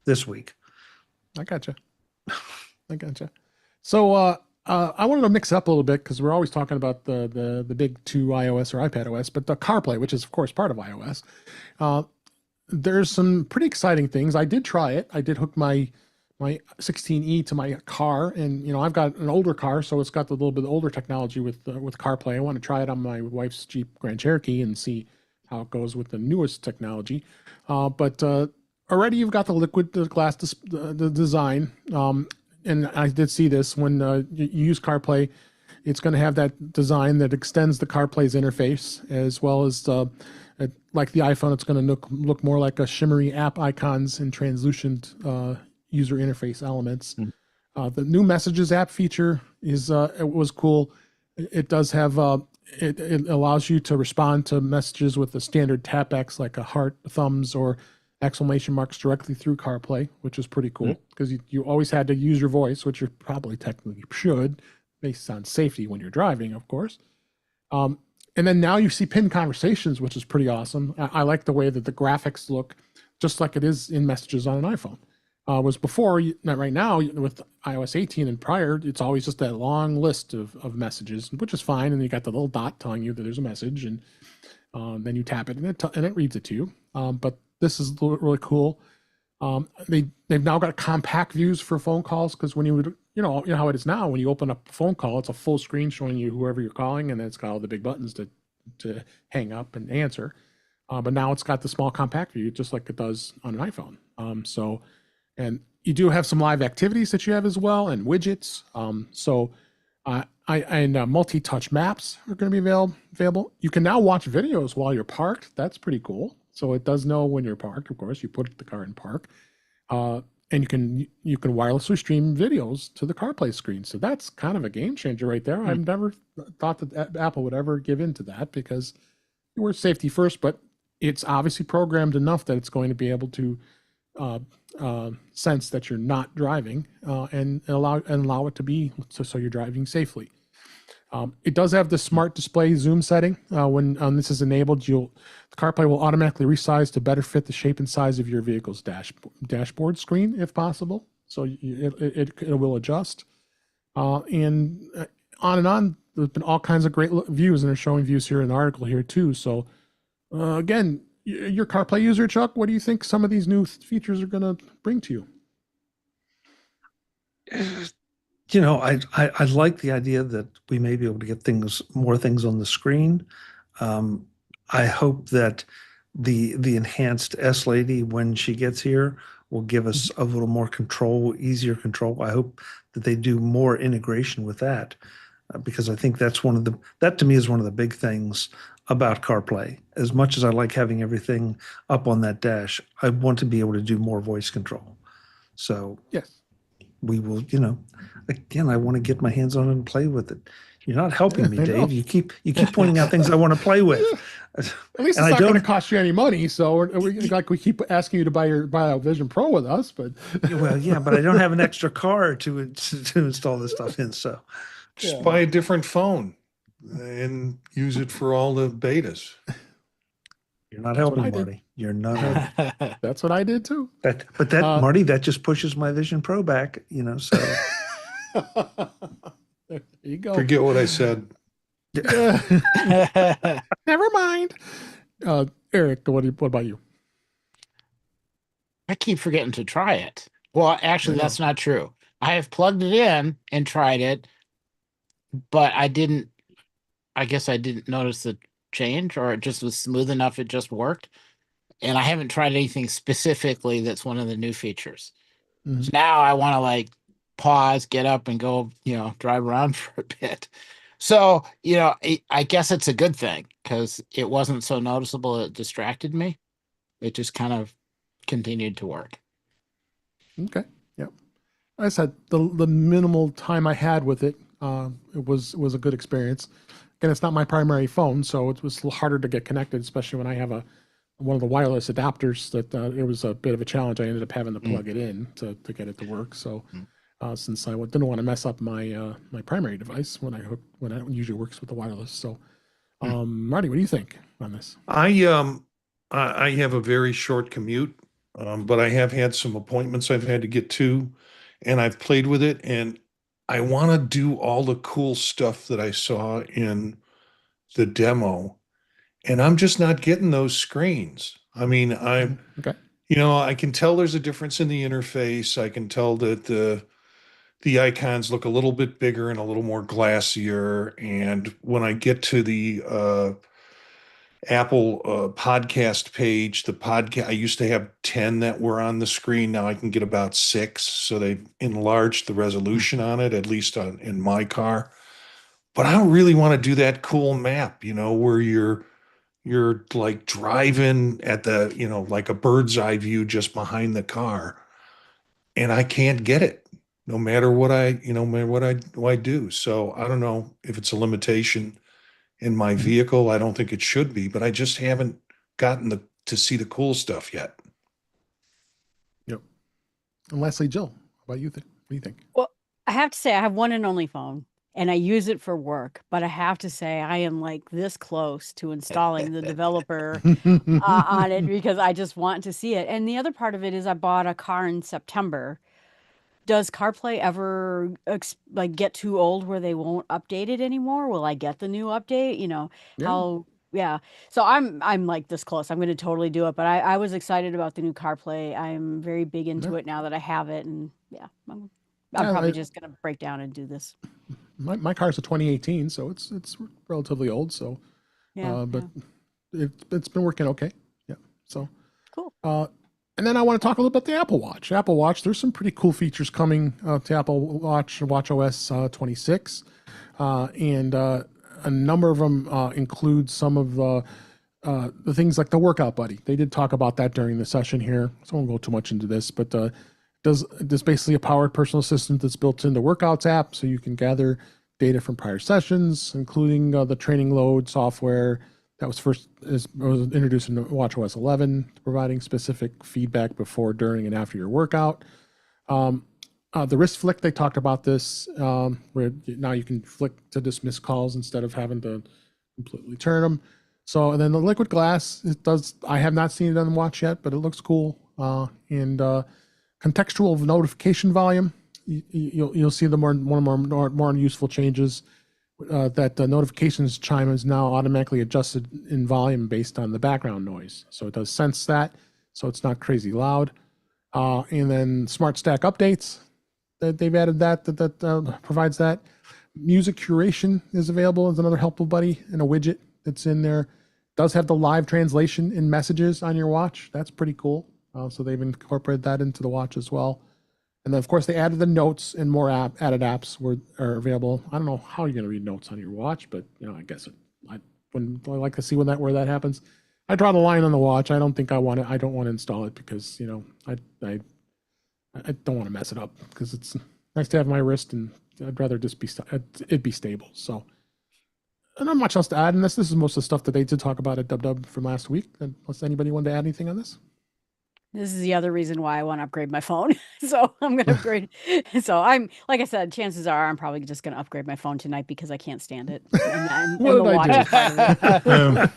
this week. I gotcha. So I wanted to mix it up a little bit because we're always talking about the big 2 iOS or iPad OS, but the CarPlay, which is of course part of iOS. There's some pretty exciting things. I did try it. I did hook my 16E to my car, and I've got an older car, so it's got the little bit older technology with CarPlay. I want to try it on my wife's Jeep Grand Cherokee and see how it goes with the newest technology. But already you've got the glass the design, and I did see this when you use CarPlay. It's going to have that design that extends the CarPlay's interface, as well as like the iPhone. It's going to look more like a shimmery app icons and translucent user interface elements. The new Messages app feature it was cool. It does have it allows you to respond to messages with a standard tap X, like a heart, thumbs, or exclamation marks directly through CarPlay, which is pretty cool because you always had to use your voice, which you probably technically should, based on safety when you're driving, of course. And then now you see pinned conversations, which is pretty awesome. I like the way that the graphics look just like it is in Messages on an iPhone. Was before, not right now, with iOS 18 and prior, it's always just that long list of messages, which is fine. And you got the little dot telling you that there's a message, and then you tap it and it reads it to you. But this is really cool. They've now got compact views for phone calls, because when you would, you know how it is now, when you open up a phone call, it's a full screen showing you whoever you're calling, and then it's got all the big buttons to hang up and answer. But now it's got the small compact view, just like it does on an iPhone. And you do have some live activities that you have as well, and widgets. Multi-touch maps are going to be available. You can now watch videos while you're parked. That's pretty cool. So it does know when you're parked. Of course, you put the car in park, and you can wirelessly stream videos to the CarPlay screen. So that's kind of a game changer right there. I've never thought that Apple would ever give in to that, because we're safety first, but it's obviously programmed enough that it's going to be able to sense that you're not driving and allow it to be so you're driving safely. It does have the smart display zoom setting. When this is enabled, the CarPlay will automatically resize to better fit the shape and size of your vehicle's dashboard screen, if possible. So it will adjust. And on and on. There's been all kinds of great views, and they're showing views here in the article here too. So again, your CarPlay user, Chuck, what do you think some of these new features are going to bring to you? I like the idea that we may be able to get more things on the screen. Um, I hope that the enhanced S Lady, when she gets here, will give us a little more control, easier control. I hope that they do more integration with that, because I think that to me is one of the big things about CarPlay. As much as I like having everything up on that dash, I want to be able to do more voice control. So Yes. we will, again, I want to get my hands on it and play with it. You're not helping me, I know. Dave. You keep pointing out things I want to play with. At least And it's I not going to don't, cost you any money. So we keep asking you to buy a Vision Pro with us, but well, yeah, but I don't have an extra car to install this stuff in. So Just Yeah. buy a different phone and use it for all the betas. you're not That's what helping, I did. Marty. You're not helping. That's what I did too. Marty, that just pushes my Vision Pro back, so There you go. Forget what I said. Never mind. Eric, what about you? I keep forgetting to try it. Well, actually, I that's not true. I have plugged it in and tried it, but I guess I didn't notice the change, or it just was smooth enough, it just worked. And I haven't tried anything specifically that's one of the new features. Mhm. So now I want to like pause, get up, and go, drive around for a bit. So, I guess it's a good thing because it wasn't so noticeable it distracted me. It just kind of continued to work. Okay. Yeah. I said the minimal time I had with it, it was a good experience. Again, it's not my primary phone, so it was a little harder to get connected, especially when I have one of the wireless adapters. That it was a bit of a challenge. I ended up having to plug it in to get it to work. So since I didn't want to mess up my my primary device when it usually works with the wireless. So, Marty, what do you think on this? I have a very short commute, but I have had some appointments I've had to get to, and I've played with it, and I want to do all the cool stuff that I saw in the demo, and I'm just not getting those screens. I mean, Okay. I can tell there's a difference in the interface. I can tell that the icons look a little bit bigger and a little more glassier. And when I get to the Apple podcast page, the podcast, I used to have 10 that were on the screen. Now I can get about 6. So they've enlarged the resolution on it, at least in my car. But I don't really want to do that cool map, where you're like driving at the, like a bird's eye view just behind the car. And I can't get it no matter what no matter what I do. So I don't know if it's a limitation in my vehicle. I don't think it should be, but I just haven't gotten to see the cool stuff yet. Yep. And lastly, Jill, what about you? What do you think? Well, I have to say I have one and only phone and I use it for work, but I have to say I am like this close to installing the developer on it because I just want to see it. And the other part of it is I bought a car in September. Does CarPlay ever get too old where they won't update it anymore? Will I get the new update? Yeah. Yeah. So I'm like this close. I'm going to totally do it. But I was excited about the new CarPlay. I'm very big into it now that I have it. And yeah, I'm Yeah, probably just going to break down and do this. my car's a 2018, so it's relatively old. So, Yeah. but it's been working okay. Yeah. So Cool. and then I want to talk a little about the Apple Watch. Apple Watch, there's some pretty cool features coming to Apple Watch, WatchOS 26, and a number of them include some of the things like the Workout Buddy. They did talk about that during the session here, so I won't go too much into this, but does basically a powered personal assistant that's built into Workouts app, so you can gather data from prior sessions, including the training load software that was introduced in WatchOS 11, providing specific feedback before, during, and after your workout. The wrist flick, they talked about this, where now you can flick to dismiss calls instead of having to completely turn them. So, and then the liquid glass, I have not seen it on the watch yet, but it looks cool. And contextual notification volume, you'll see more useful changes. That the notifications chime is now automatically adjusted in volume based on the background noise. So it does sense that, so it's not crazy loud. And then smart stack updates. they've added that provides that. Music curation is available as another helpful buddy and a widget that's in there. Does have the live translation in messages on your watch. That's pretty cool. So they've incorporated that into the watch as well. And then, of course, they added the notes and more added apps are available. I don't know how you're going to read notes on your watch, but I guess I like to see where that happens. I draw the line on the watch. I don't think I don't want to install it because I don't want to mess it up because it's nice to have my wrist, and I'd rather just it be stable. So, and not much else to add in this. This is most of the stuff that they did talk about at DubDub from last week. Unless anybody wanted to add anything on this. This is the other reason why I want to upgrade my phone. So I'm going to upgrade. So like I said, chances are I'm probably just going to upgrade my phone tonight because I can't stand it. And the watch is part of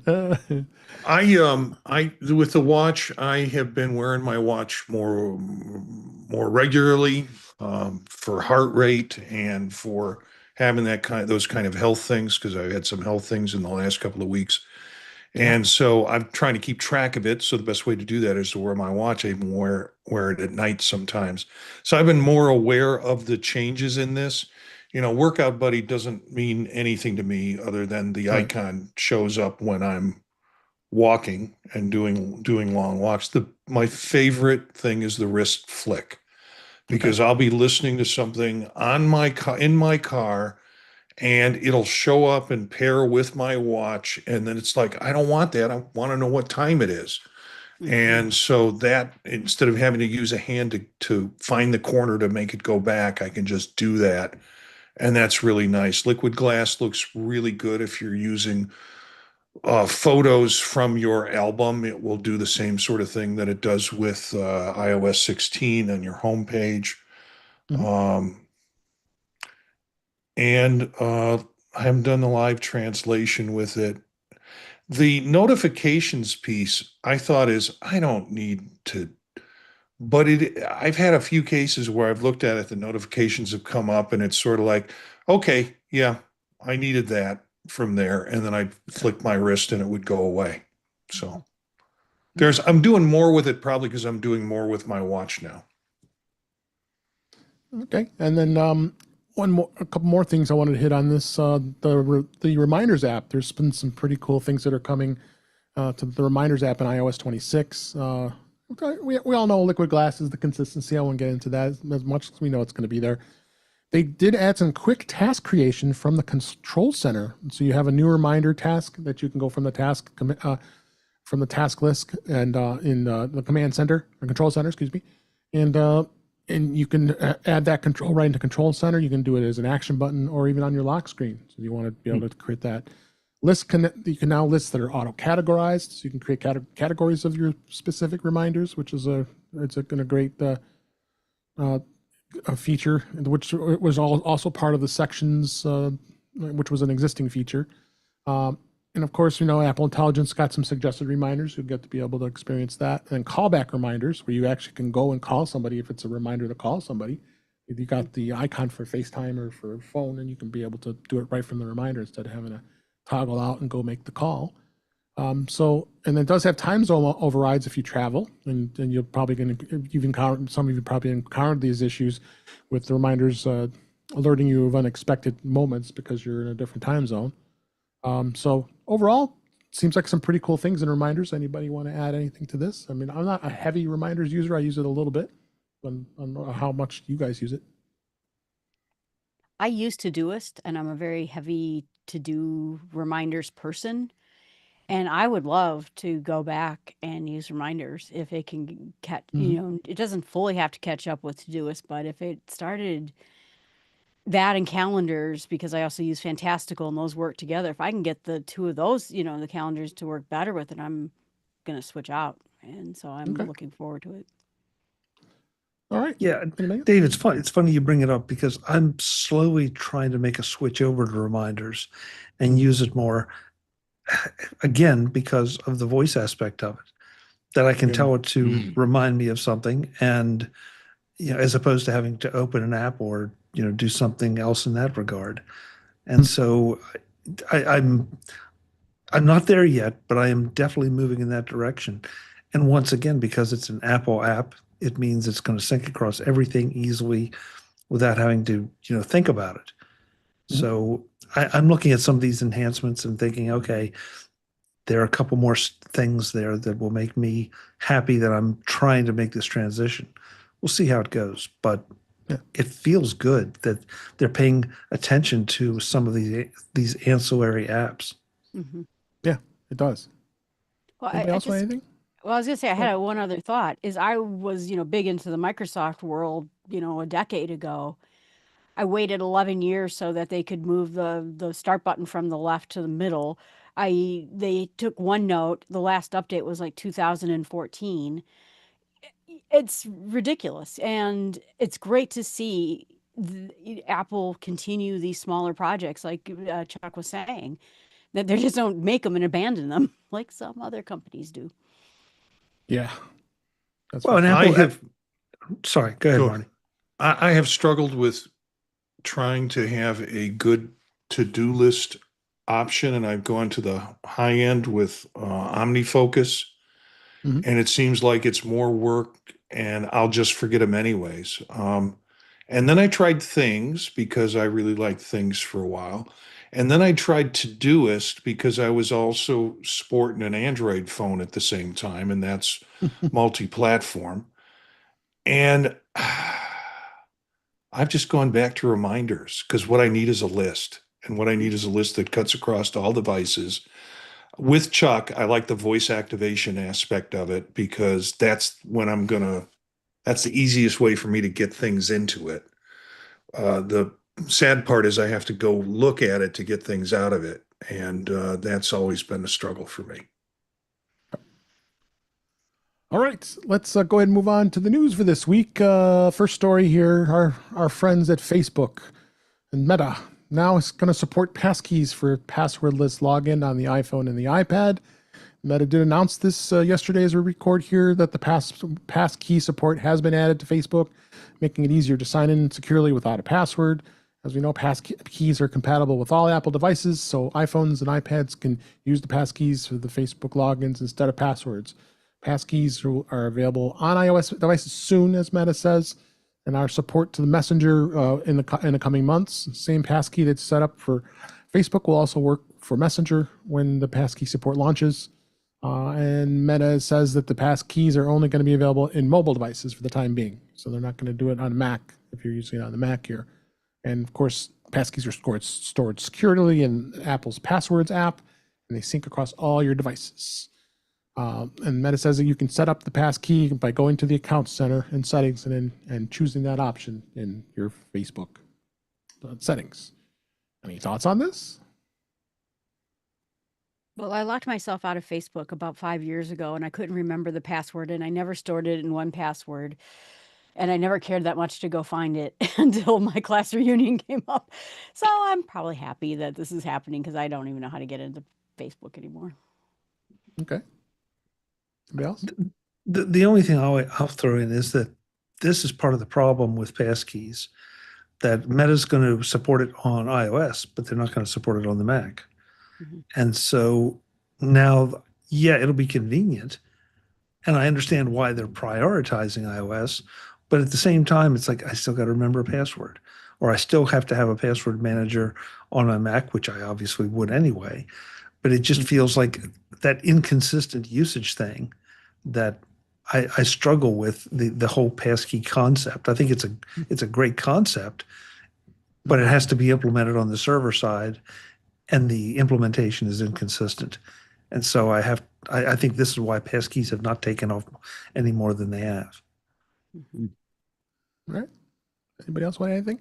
it. I with the watch, I have been wearing my watch more regularly for heart rate and for having those kind of health things, because I had some health things in the last couple of weeks. And so I'm trying to keep track of it. So the best way to do that is to wear my watch. I even wear it at night sometimes. So I've been more aware of the changes in this. Workout Buddy doesn't mean anything to me other than the icon shows up when I'm walking and doing long walks. My favorite thing is the wrist flick, because I'll be listening to something in my car, and it'll show up and pair with my watch. And then it's like, I don't want that. I want to know what time it is. Mm-hmm. And so that, instead of having to use a hand to find the corner to make it go back, I can just do that. And that's really nice. Liquid glass looks really good if you're using photos from your album. It will do the same sort of thing that it does with iOS 16 on your homepage. Mm-hmm. And I haven't done the live translation with it. The notifications piece, I thought I don't need to, but I've had a few cases where I've looked at it, the notifications have come up, and it's sort of like, okay, yeah, I needed that from there. And then I'd flick my wrist and it would go away. So I'm doing more with it, probably because I'm doing more with my watch now. Okay. And then a couple more things I wanted to hit on this. The Reminders app. There's been some pretty cool things that are coming to the Reminders app in iOS 26. We all know liquid glass is the consistency. I won't get into that as much as we know it's going to be there. They did add some quick task creation from the control center. So you have a new reminder task that you can go from the task list and in the command center or control center, excuse me, and you can add that control right into Control Center. You can do it as an action button or even on your lock screen. So you want to be able to create that list. You can now lists that are auto categorized. So you can create categories of your specific reminders, which is a great a feature, which was also part of the sections, which was an existing feature. And of course, Apple Intelligence got some suggested reminders. You'll get to be able to experience that. And callback reminders, where you actually can go and call somebody if it's a reminder to call somebody. If you got the icon for FaceTime or for phone, and you can be able to do it right from the reminder instead of having to toggle out and go make the call. And it does have time zone overrides if you travel, and you're probably going to, some of you probably encountered these issues with the reminders alerting you of unexpected moments because you're in a different time zone. So overall, seems like some pretty cool things in reminders. Anybody want to add anything to this? I mean, I'm not a heavy reminders user. I use it a little bit. I don't know how much you guys use it. I use Todoist, and I'm a very heavy to-do reminders person. And I would love to go back and use reminders if it can catch, it doesn't fully have to catch up with Todoist, but if it started that and calendars, because I also use Fantastical and those work together. If I can get the two of those, the calendars to work better with it, I'm going to switch out. And so I'm looking forward to it. All right. Yeah, Dave, it's fun. It's funny you bring it up because I'm slowly trying to make a switch over to reminders and use it more. Again, because of the voice aspect of it, that I can tell it to remind me of something, and as opposed to having to open an app or do something else in that regard. And so I'm not there yet, but I am definitely moving in that direction. And once again, because it's an Apple app, it means it's going to sync across everything easily without having to, think about it. So I'm looking at some of these enhancements and thinking, okay, there are a couple more things there that will make me happy that I'm trying to make this transition. We'll see how it goes, but it feels good that they're paying attention to some of these ancillary apps. Mm-hmm. Yeah, it does. Well, Anybody else want anything? Well, I was gonna say I had one other thought. Is I was big into the Microsoft world a decade ago. I waited 11 years so that they could move the start button from the left to the middle. They took OneNote. The last update was like 2014. It's ridiculous, and it's great to see Apple continue these smaller projects, like Chuck was saying, that they just don't make them and abandon them like some other companies do. Yeah. That's Well, and Apple, sorry, go ahead, Sure. Marty. I have struggled with trying to have a good to-do list option, and I've gone to the high end with OmniFocus, Mhm. and it seems like it's more work, and I'll just forget them anyways. And then I tried Things because I really liked Things for a while. And then I tried Todoist because I was also sporting an Android phone at the same time, and that's multi-platform. And I've just gone back to reminders because what I need is a list. And what I need is a list that cuts across all devices. With Chuck, I like the voice activation aspect of it because that's that's the easiest way for me to get things into it. The sad part is I have to go look at it to get things out of it. And that's always been a struggle for me. All right, let's go ahead and move on to the news for this week. First story here, our friends at Facebook and Meta now is going to support passkeys for passwordless login on the iPhone and the iPad. Meta did announce this yesterday as we record here that the passkey support has been added to Facebook, making it easier to sign in securely without a password. As we know, passkeys are compatible with all Apple devices, so iPhones and iPads can use the passkeys for the Facebook logins instead of passwords. Passkeys are available on iOS devices soon, as Meta says, and our support to the Messenger in the coming months. Same passkey that's set up for Facebook will also work for Messenger when the passkey support launches. And Meta says that the passkeys are only going to be available in mobile devices for the time being, so they're not going to do it on Mac if you're using it on the Mac here. And of course, passkeys are stored securely in Apple's Passwords app, and they sync across all your devices. And Meta says that you can set up the passkey by going to the account center in settings and choosing that option in your Facebook settings. Any thoughts on this? Well, I locked myself out of Facebook about 5 years ago, and I couldn't remember the password, and I never stored it in 1Password, and I never cared that much to go find it until my class reunion came up. So I'm probably happy that this is happening because I don't even know how to get into Facebook anymore. Okay. Somebody else? The only thing I'll throw in is that this is part of the problem with passkeys, that Meta's going to support it on iOS, but they're not going to support it on the Mac. Mhm. And so now, yeah, it'll be convenient. And I understand why they're prioritizing iOS, but at the same time, it's like I still got to remember a password, or I still have to have a password manager on my Mac, which I obviously would anyway. But it just feels like that inconsistent usage thing that I struggle with the whole passkey concept. I think it's a great concept, but it has to be implemented on the server side, and the implementation is inconsistent. And so I think this is why passkeys have not taken off any more than they have. All right. Anybody else want anything?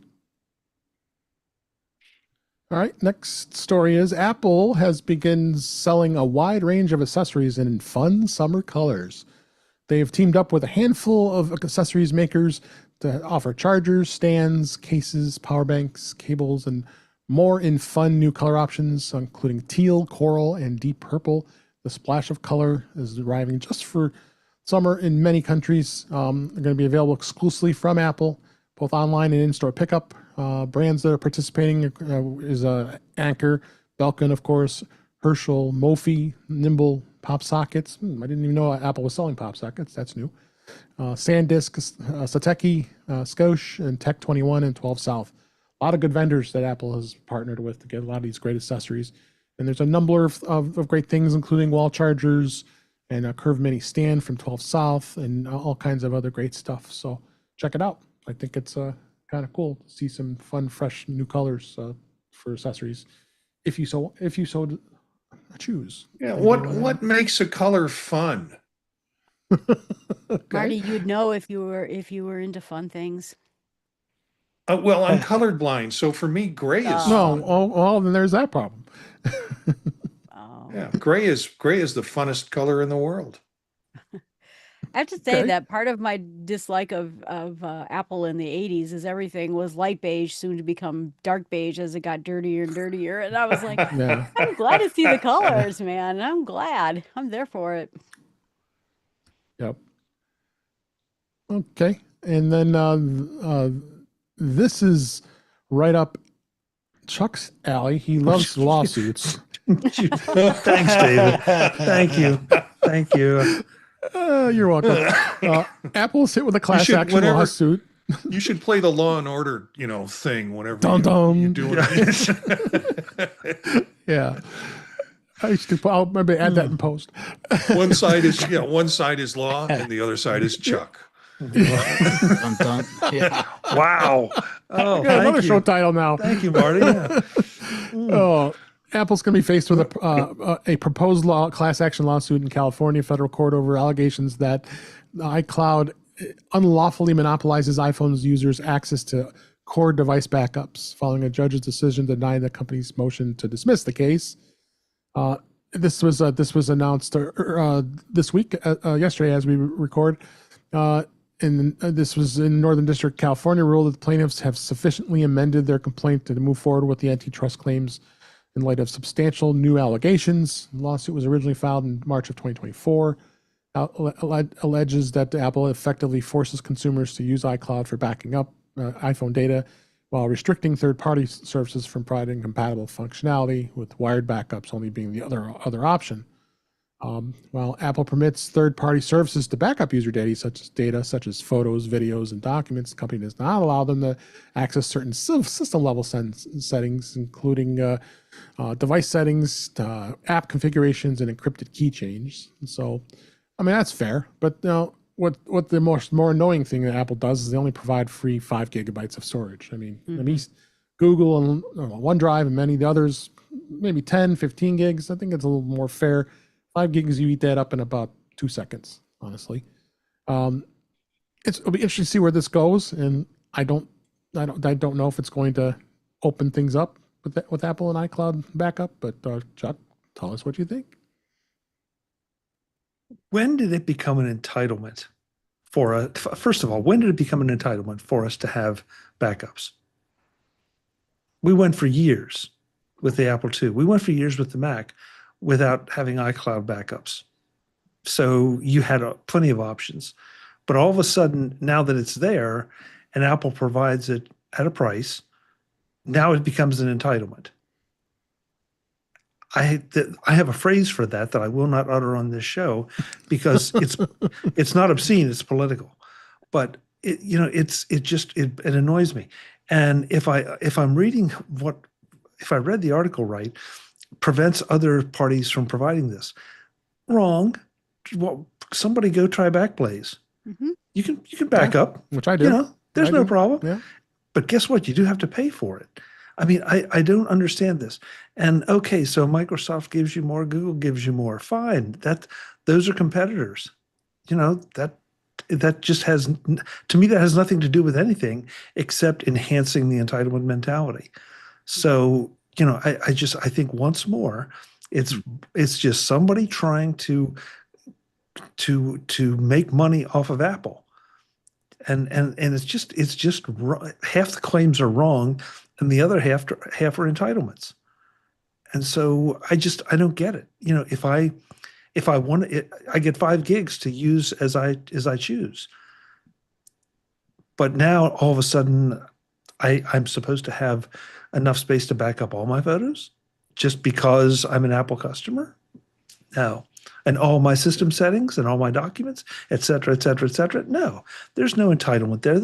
All right. Next story is Apple has begun selling a wide range of accessories in fun summer colors. They've teamed up with a handful of accessories makers to offer chargers, stands, cases, power banks, cables, and more in fun new color options, including teal, coral, and deep purple. The splash of color is arriving just for summer in many countries. They're going to be available exclusively from Apple, both online and in-store pickup. Brands that are participating is Anker, Belkin, of course, Herschel, Mophie, Nimble, Pop Sockets. I didn't even know Apple was selling Pop Sockets. That's new. SanDisk, Sateki, Scosche, and Tech 21 and 12 South. A lot of good vendors that Apple has partnered with to get a lot of these great accessories. And there's a number of great things, including wall chargers and a Curve Mini stand from 12 South and all kinds of other great stuff. So check it out. I think it's kind of cool to see some fun, fresh new colors for accessories. If you so choose. Yeah. What makes a color fun? Okay. Marty, you'd know if you were into fun things. Well, I'm colorblind, so for me, gray is No, fun. well, then there's that problem. Oh. Yeah, gray is the funnest color in the world. I have to say Okay. that part of my dislike of Apple in the 80s is everything was light beige, soon to become dark beige as it got dirtier and dirtier. And I was like, Yeah. I'm glad to see the colors, man. I'm glad. I'm there for it. Yep. Okay. And then this is right up Chuck's alley. He loves lawsuits. Thanks, David. Thank you. Thank you. You're welcome. Apple's hit with a class action whenever- lawsuit. You should play the Law and Order, thing whenever Dum you're dum. doing it. Yeah. I'll maybe add that in post. One side is law, and the other side is Chuck. Dun, dun. Yeah. Wow. Oh, Got another thank show you. title now. Thank you, Marty. Yeah. Oh, Apple's going to be faced with a proposed class action lawsuit in California federal court over allegations that iCloud unlawfully monopolizes iPhone's users' access to core device backups, following a judge's decision denying the company's motion to dismiss the case. This was announced this week, yesterday, as we record. And this was in Northern District, California, ruled that the plaintiffs have sufficiently amended their complaint to move forward with the antitrust claims in light of substantial new allegations. The lawsuit was originally filed in March of 2024. Alleges that Apple effectively forces consumers to use iCloud for backing up iPhone data while restricting third-party services from providing compatible functionality, with wired backups only being the other option. While Apple permits third-party services to back up user data such as photos, videos, and documents, the company does not allow them to access certain system-level settings, including device settings, app configurations, and encrypted key changes. So, I mean, that's fair. But what the more annoying thing that Apple does is they only provide free 5 gigabytes of storage. I mean, Google and OneDrive and many of the others, maybe 10, 15 gigs. I think it's a little more fair. 5 gigs, you eat that up in about 2 seconds, honestly. It'll be interesting to see where this goes, and I don't know if it's going to open things up with Apple and iCloud backup. But Chuck, tell us what you think. When did it become an entitlement for us? First of all, when did it become an entitlement for us to have backups? We went for years with the Apple II. We went for years with the Mac without having iCloud backups. So you had plenty of options. But all of a sudden, now that it's there and Apple provides it at a price, now it becomes an entitlement. I have a phrase for that I will not utter on this show because it's not obscene, it's political. But it annoys me. And if I'm reading if I read the article right, prevents other parties from providing this. Wrong. Well, somebody go try Backblaze. Mm-hmm. You can back up, which I do. There's no problem. Yeah. But guess what? You do have to pay for it. I mean, I don't understand this. And okay, so Microsoft gives you more, Google gives you more. Fine. Those are competitors. That just has, to me, that has nothing to do with anything except enhancing the entitlement mentality. So, I think once more, it's just somebody trying to make money off of Apple. And it's just half the claims are wrong and the other half are entitlements. And so I don't get it. If I want it, I get 5 gigs to use as I choose. But now all of a sudden I'm supposed to have enough space to back up all my photos just because I'm an Apple customer? No. and all my system settings and all my documents, et cetera, et cetera, et cetera. No, there's no entitlement there.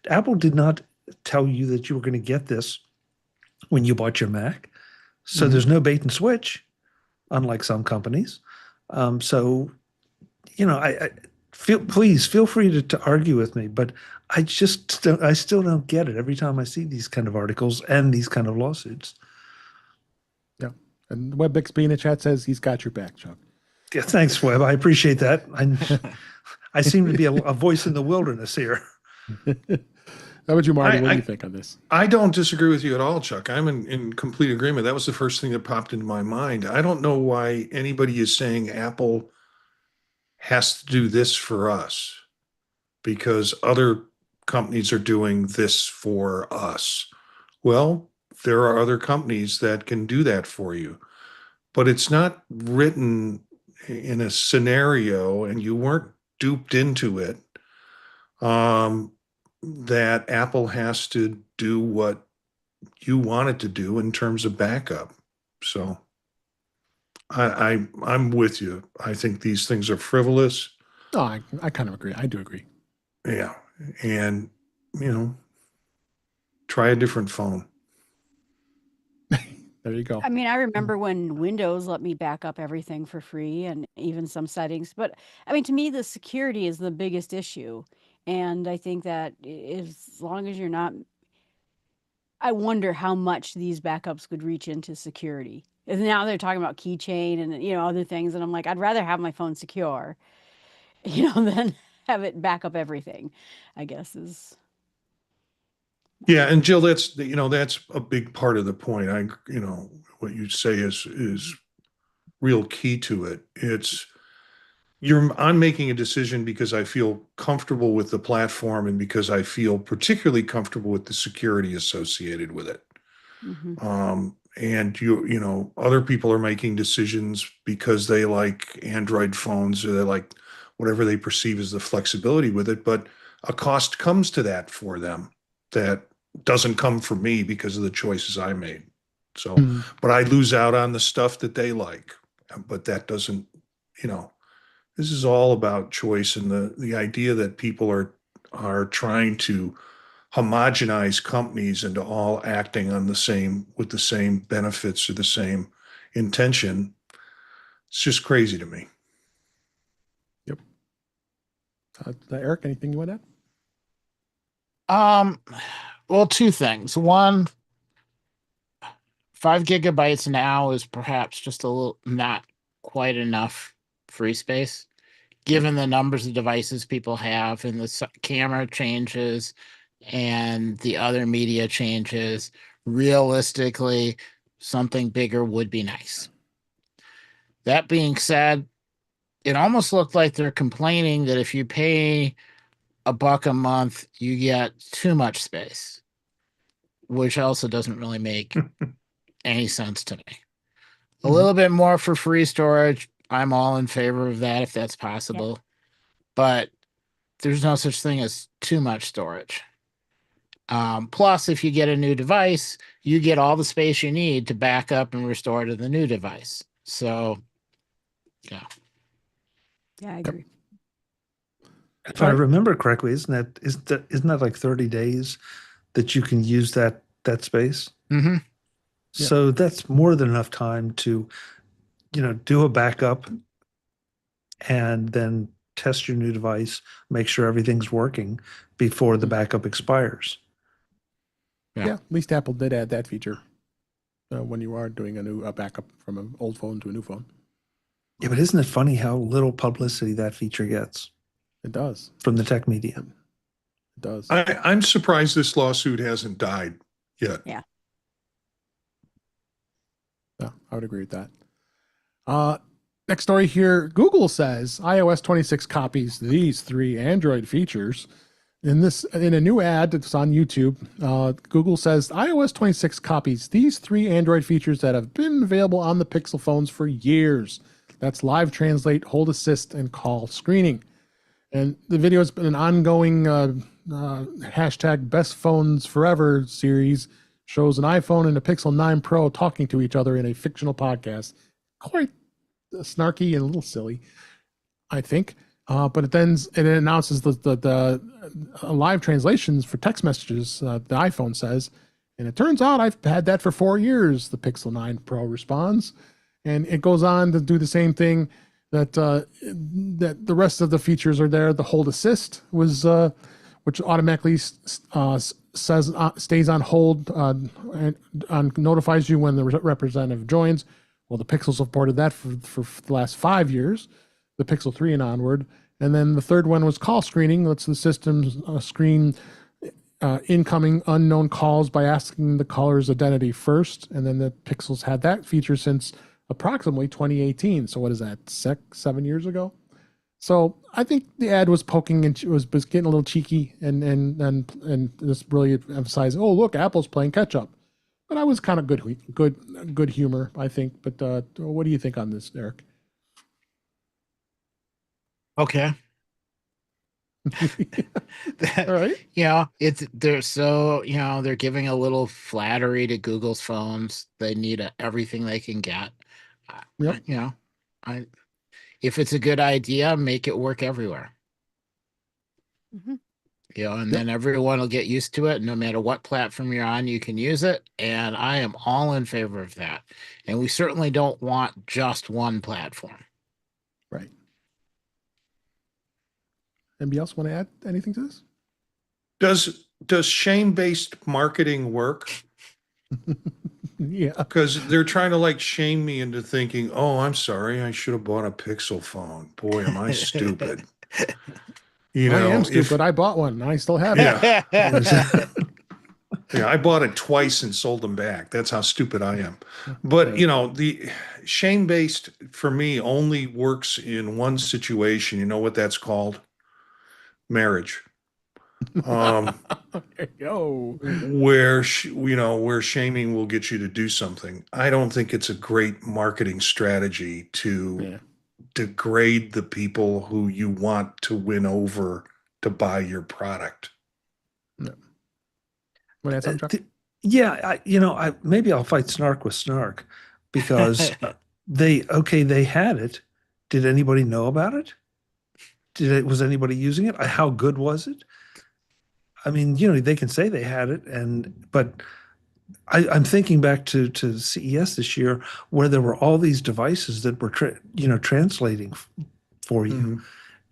Apple did not tell you that you were going to get this when you bought your Mac. So there's no bait and switch, unlike some companies. So, please feel free to argue with me, but I still don't get it every time I see these kind of articles and these kind of lawsuits. Yeah. And Web Bixby in the chat says he's got your back, Chuck. Yeah, thanks, Webb. I appreciate that. I seem to be a voice in the wilderness here. How about you, Marty? What do you think on this? I don't disagree with you at all, Chuck. I'm in complete agreement. That was the first thing that popped into my mind. I don't know why anybody is saying Apple has to do this for us because other companies are doing this for us. Well, there are other companies that can do that for you, but it's not written in a scenario, and you weren't duped into it. That Apple has to do what you want it to do in terms of backup. So I'm with you. I think these things are frivolous. Oh, I kind of agree. I do agree. Yeah. And, try a different phone. There you go. I mean, I remember when Windows let me back up everything for free and even some settings. But I mean, to me, the security is the biggest issue. And I think that as long as you're not, I wonder how much these backups could reach into security. And now they're talking about keychain and, other things. And I'm like, I'd rather have my phone secure, than have it back up everything, I guess is. Yeah. And Jill, that's a big part of the point. What you say is real key to it. I'm making a decision because I feel comfortable with the platform and because I feel particularly comfortable with the security associated with it. Mm-hmm. And other people are making decisions because they like Android phones or they like whatever they perceive as the flexibility with it. But a cost comes to that for them that doesn't come from me because of the choices I made. So, but I lose out on the stuff that they like. But that doesn't, this is all about choice and the idea that people are trying to homogenize companies into all acting with the same benefits or the same intention. It's just crazy to me. Yep. Eric, anything you want to add? Well, two things. One, 5 gigabytes now is perhaps just a little not quite enough free space, given the numbers of devices people have and the camera changes and the other media changes. Realistically, something bigger would be nice. That being said, it almost looked like they're complaining that if you pay $1 a month, you get too much space, which also doesn't really make any sense to me. A little bit more for free storage. I'm all in favor of that if that's possible. Yeah. But there's no such thing as too much storage. Plus, if you get a new device, you get all the space you need to back up and restore to the new device. So, yeah. Yeah, I agree. If I remember correctly, isn't that like 30 days that you can use that space? Mm-hmm. So that's more than enough time to, do a backup and then test your new device, make sure everything's working before the backup expires. Yeah, at least Apple did add that feature when you are doing a backup from an old phone to a new phone. Yeah, but isn't it funny how little publicity that feature gets? It does. From the tech media. It does. I'm surprised this lawsuit hasn't died yet. Yeah. Yeah, I would agree with that. Next story here. Google says iOS 26 copies these 3 Android features. In a new ad that's on YouTube, Google says iOS 26 copies these 3 Android features that have been available on the Pixel phones for years. That's Live Translate, Hold Assist, and Call Screening. And the video has been an ongoing hashtag Best Phones Forever series. Shows an iPhone and a Pixel 9 Pro talking to each other in a fictional podcast. Quite snarky and a little silly, I think. But it announces the live translations for text messages. The iPhone says, and it turns out I've had that for 4 years. The Pixel 9 Pro responds, and it goes on to do the same thing. That the rest of the features are there. The hold assist was, which automatically says stays on hold and notifies you when the representative joins. Well, the Pixel supported that for the last 5 years, the Pixel 3 and onward. And then the third one was call screening. Lets the system screen incoming unknown calls by asking the caller's identity first. And then the Pixels had that feature since approximately 2018. So what is that, 7 years ago? So I think the ad was poking and was getting a little cheeky and just really emphasized, oh, look, Apple's playing catch up. But I was kind of good humor, I think. But what do you think on this, Eric? Okay. All right. They're giving a little flattery to Google's phones. They need everything they can get. Yep. If it's a good idea, make it work everywhere. Mm-hmm. And then everyone will get used to it. No matter what platform you're on, you can use it. And I am all in favor of that. And we certainly don't want just one platform. Right. Anybody else want to add anything to this? Does shame-based marketing work? Yeah. Because they're trying to like shame me into thinking, oh, I'm sorry, I should have bought a Pixel phone. Boy, am I stupid. I am stupid. I bought one. I still have it. Yeah, I bought it twice and sold them back. That's how stupid I am. But, the shame-based for me only works in one situation. You know what that's called? Marriage. There you go. Where shaming will get you to do something. I don't think it's a great marketing strategy to degrade the people who you want to win over to buy your product. No. Want to add something, Chuck? Yeah, maybe I'll fight snark with snark because they had it. Did anybody know about it? Was anybody using it? How good was it? I mean, they can say they had it, but I'm thinking back to CES this year where there were all these devices that were translating for you, Mm-hmm.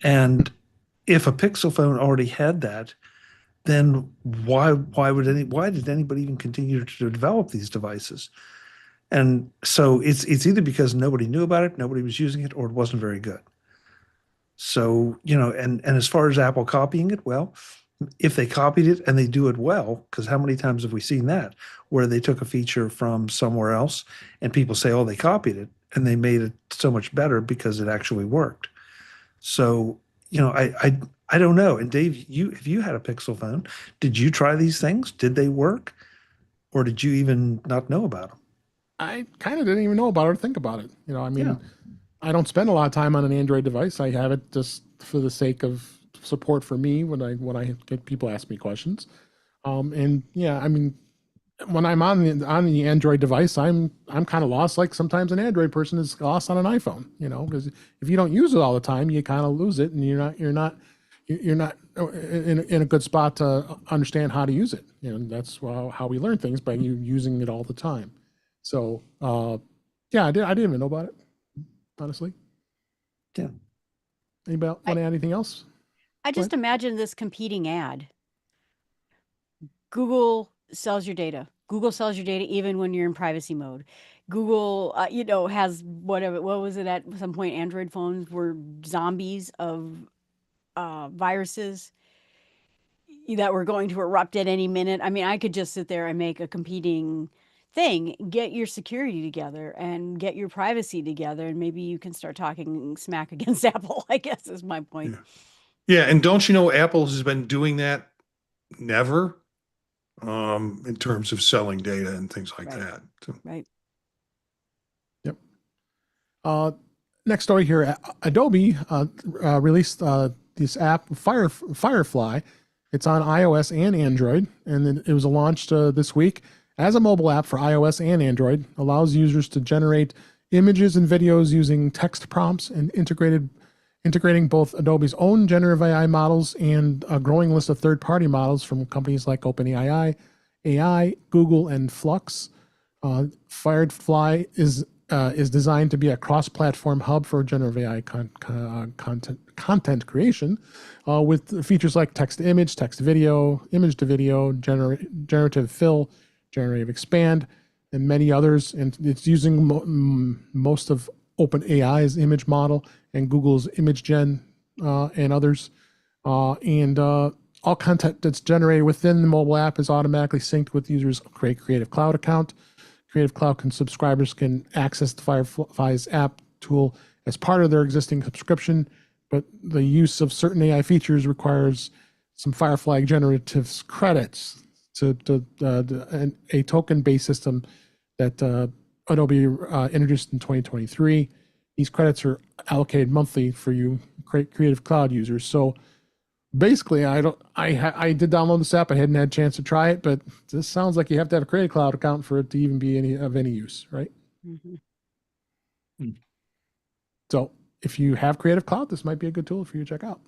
and if a Pixel phone already had that, then why did anybody even continue to develop these devices? And so it's either because nobody knew about it, nobody was using it, or it wasn't very good. So, and as far as Apple copying it, well, if they copied it and they do it well, because how many times have we seen that where they took a feature from somewhere else and people say, oh, they copied it and they made it so much better because it actually worked. So, I don't know. And Dave, if you had a Pixel phone, did you try these things? Did they work? Or did you even not know about them? I kind of didn't even know about it or think about it. I don't spend a lot of time on an Android device. I have it just for the sake of support for me when I get people ask me questions. When I'm on the Android device, I'm kind of lost. Like sometimes an Android person is lost on an iPhone, because if you don't use it all the time, you kind of lose it, and you're not in a good spot to understand how to use it. That's how we learn things, by you using it all the time. So I didn't even know about it, honestly. Yeah. Anybody want to add anything else? I just imagine this competing ad. Google sells your data. Google sells your data even when you're in privacy mode. Google, has what was it at some point? Android phones were zombies of viruses that were going to erupt at any minute. I mean, I could just sit there and make a competing thing. Get your security together and get your privacy together, and maybe you can start talking smack against Apple, I guess is my point. Yeah, and don't you know Apple has been doing that never in terms of selling data and things like that. So. Right. Yep. Next story here. Adobe released this app, Firefly. It's on iOS and Android, and it was launched this week as a mobile app for iOS and Android. Allows users to generate images and videos using text prompts and integrating both Adobe's own generative AI models and a growing list of third-party models from companies like OpenAI, Google, and Flux. Firefly is designed to be a cross-platform hub for generative AI content creation, with features like text to image, text to video, image to video, generative fill, generative expand, and many others. And it's using most of OpenAI's image model and Google's image gen and others. All content that's generated within the mobile app is automatically synced with users' Creative Cloud account. Creative Cloud subscribers can access the Firefly's app tool as part of their existing subscription, but the use of certain AI features requires some Firefly generative credits to a token-based system that Adobe introduced in 2023. These credits are allocated monthly for you Creative Cloud users. So basically, I did download this app. I hadn't had a chance to try it, but this sounds like you have to have a Creative Cloud account for it to even be any use, right? Mm-hmm. So if you have Creative Cloud, this might be a good tool for you to check out.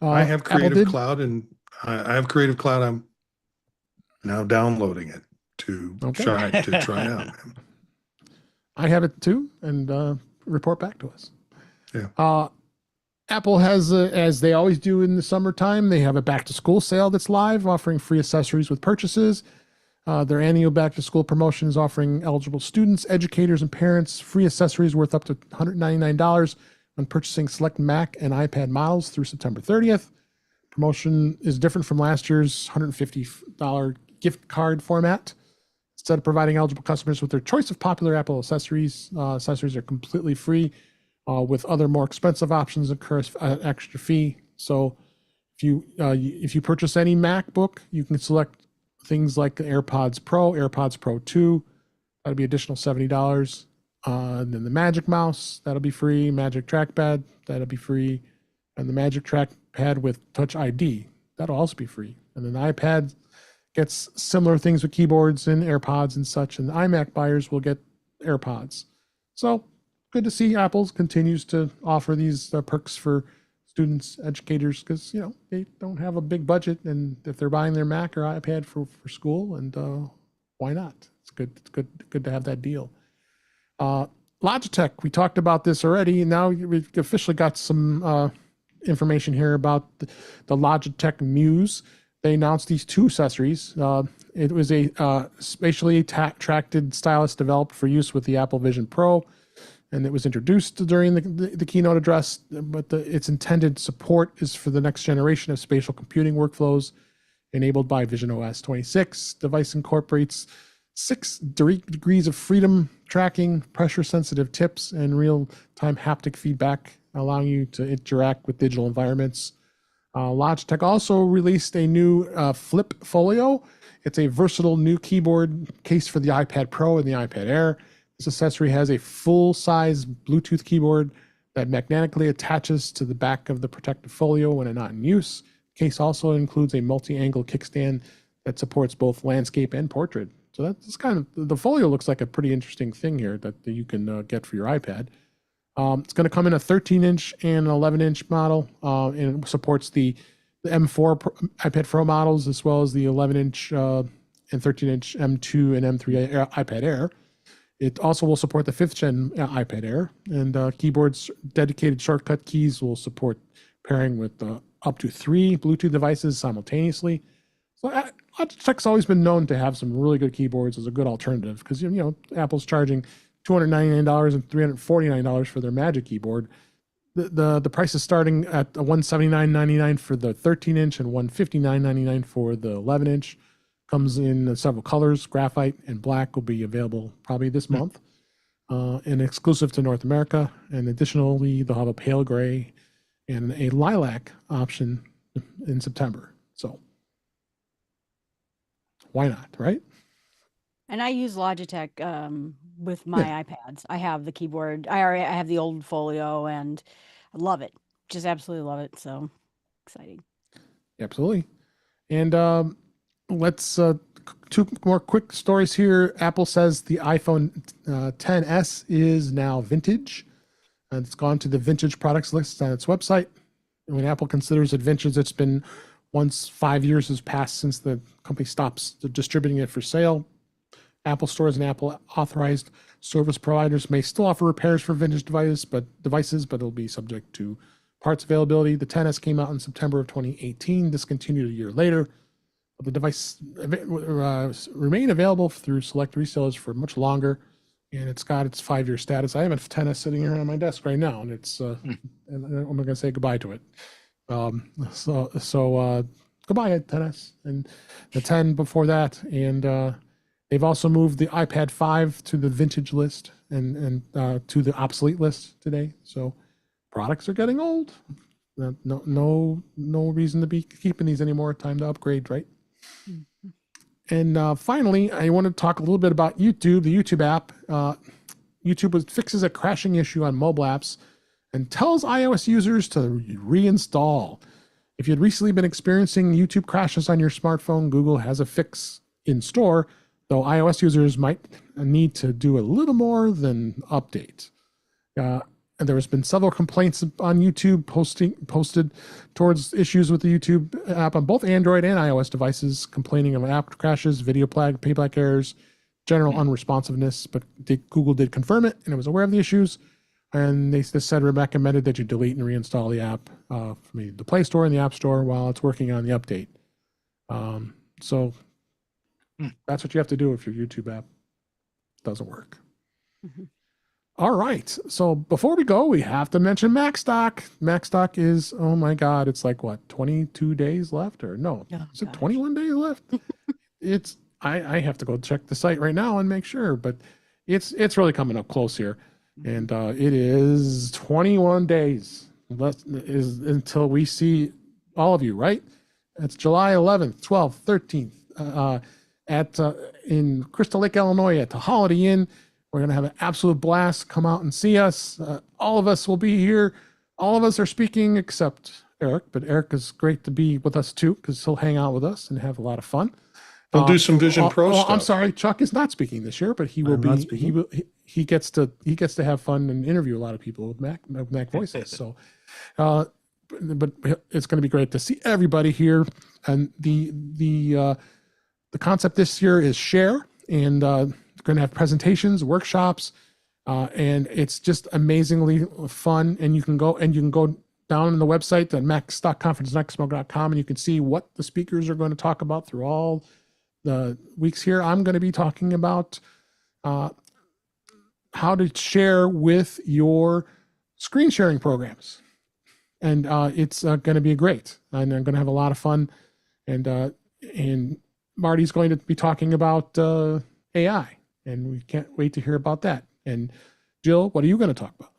I have Creative Cloud, and I have Creative Cloud. I'm now downloading it to try out. I have it too, and report back to us. Yeah. Apple has, as they always do in the summertime, they have a back to school sale that's live, offering free accessories with purchases. Their annual back to school promotion is offering eligible students, educators, and parents free accessories worth up to $199 when purchasing select Mac and iPad models through September 30th. Promotion is different from last year's $150 gift card format. Instead of providing eligible customers with their choice of popular Apple accessories, accessories are completely free. With other more expensive options, incur an extra fee. So if you purchase any MacBook, you can select things like AirPods Pro, AirPods Pro 2. That'll be additional $70. And then the Magic Mouse, that'll be free. Magic Trackpad, that'll be free. And the Magic Trackpad with Touch ID, that'll also be free. And then the iPad gets similar things with keyboards and AirPods and such. And the iMac buyers will get AirPods. So good to see Apple continues to offer these perks for students, educators, because they don't have a big budget, and if they're buying their Mac or iPad for school, and why not? It's good to have that deal. Logitech, we talked about this already, and now we've officially got some information here about the Logitech Muse. They announced these two accessories. It was a spatially tracted stylus developed for use with the Apple Vision Pro, and it was introduced during the keynote address, but its intended support is for the next generation of spatial computing workflows enabled by Vision OS 26. Device incorporates 6 degrees of freedom tracking, pressure-sensitive tips, and real-time haptic feedback, allowing you to interact with digital environments. Logitech also released a new Flip Folio. It's a versatile new keyboard case for the iPad Pro and the iPad Air. This accessory has a full-size Bluetooth keyboard that magnetically attaches to the back of the protective folio when not in use. The case also includes a multi-angle kickstand that supports both landscape and portrait. So that's the folio looks like a pretty interesting thing here that you can get for your iPad. It's going to come in a 13-inch and an 11-inch model, and it supports the M4 iPad Pro models, as well as the 11-inch and 13-inch M2 and M3 iPad Air. It also will support the 5th-gen iPad Air, and keyboard's dedicated shortcut keys will support pairing with up to 3 Bluetooth devices simultaneously. So Logitech's always been known to have some really good keyboards as a good alternative, because Apple's charging $299 and $349 for their Magic Keyboard. The price is starting at $179.99 for the 13-inch and $159.99 for the 11-inch. Comes in several colors. Graphite and black will be available probably this month, and exclusive to North America. And additionally, they'll have a pale gray and a lilac option in September. So why not, right? And I use Logitech with my iPads. I have the keyboard. I have the old Folio, and I love it. Just absolutely love it. So exciting. Absolutely. And let's two more quick stories here. Apple says the iPhone 10s is now vintage, and it's gone to the vintage products list on its website. And when Apple considers it vintage, it's been once 5 years has passed since the company stops distributing it for sale. Apple stores and Apple authorized service providers may still offer repairs for vintage devices, but it'll be subject to parts availability. The 10s came out in September of 2018, discontinued a year later. The device remain available through select resellers for much longer, and it's got its 5-year status. I have a 10s sitting here on my desk right now, and it's and I'm going to say goodbye to it. So goodbye 10s and the 10 before that, and they've also moved the iPad 5 to the vintage list and to the obsolete list today. So products are getting old. No reason to be keeping these anymore. Time to upgrade, right? And finally, I want to talk a little bit about YouTube, the YouTube app. YouTube fixes a crashing issue on mobile apps and tells iOS users to reinstall. If you'd recently been experiencing YouTube crashes on your smartphone, Google has a fix in store, though iOS users might need to do a little more than update. And there has been several complaints on YouTube posted towards issues with the YouTube app on both Android and iOS devices, complaining of app crashes, video playback errors, general unresponsiveness. But Google did confirm it, and it was aware of the issues. And they said recommended that you delete and reinstall the app from the Play Store and the App Store while it's working on the update. So that's what you have to do if your YouTube app doesn't work. Mm-hmm. All right. So before we go, we have to mention MacStock. MacStock is, oh my God, it's like what, 22 days left or no? Oh, is it 21 days left? I have to go check the site right now and make sure, but it's really coming up close here. And it is 21 days until we see all of you, right? It's July 11th, 12th, 13th in Crystal Lake, Illinois at the Holiday Inn. We're going to have an absolute blast. Come out and see us. All of us will be here. All of us are speaking except Eric, but Eric is great to be with us too because he'll hang out with us and have a lot of fun. He'll do some Vision Pro stuff. I'm sorry, Chuck is not speaking this year, but he will be. He gets to have fun and interview a lot of people with Mac voices. So, but it's going to be great to see everybody here. And the concept this year is share, and going to have presentations, workshops, and it's just amazingly fun. And you can go down on the website at macstockconference.expo.com, and you can see what the speakers are going to talk about through all the weeks here. I'm going to be talking about how to share with your screen sharing programs, and it's going to be great. And I'm going to have a lot of fun. And Marty's going to be talking about AI. And we can't wait to hear about that. And Jill, what are you going to talk about?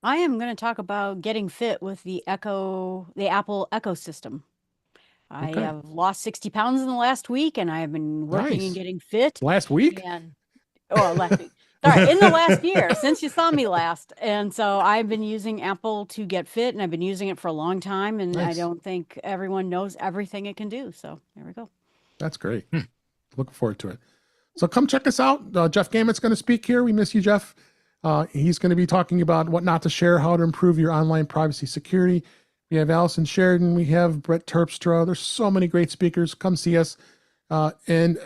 I am going to talk about getting fit with the Apple ecosystem. I have lost 60 pounds in the last week, and I have been working and getting fit. Last week? Last week. Sorry, in the last year, since you saw me last. And so I've been using Apple to get fit, and I've been using it for a long time, and I don't think everyone knows everything it can do. So there we go. That's great. Looking forward to it. So come check us out. Jeff Gamet's going to speak here. We miss you, Jeff. He's going to be talking about what not to share, how to improve your online privacy security. We have Allison Sheridan. We have Brett Terpstra. There's so many great speakers. Come see us. And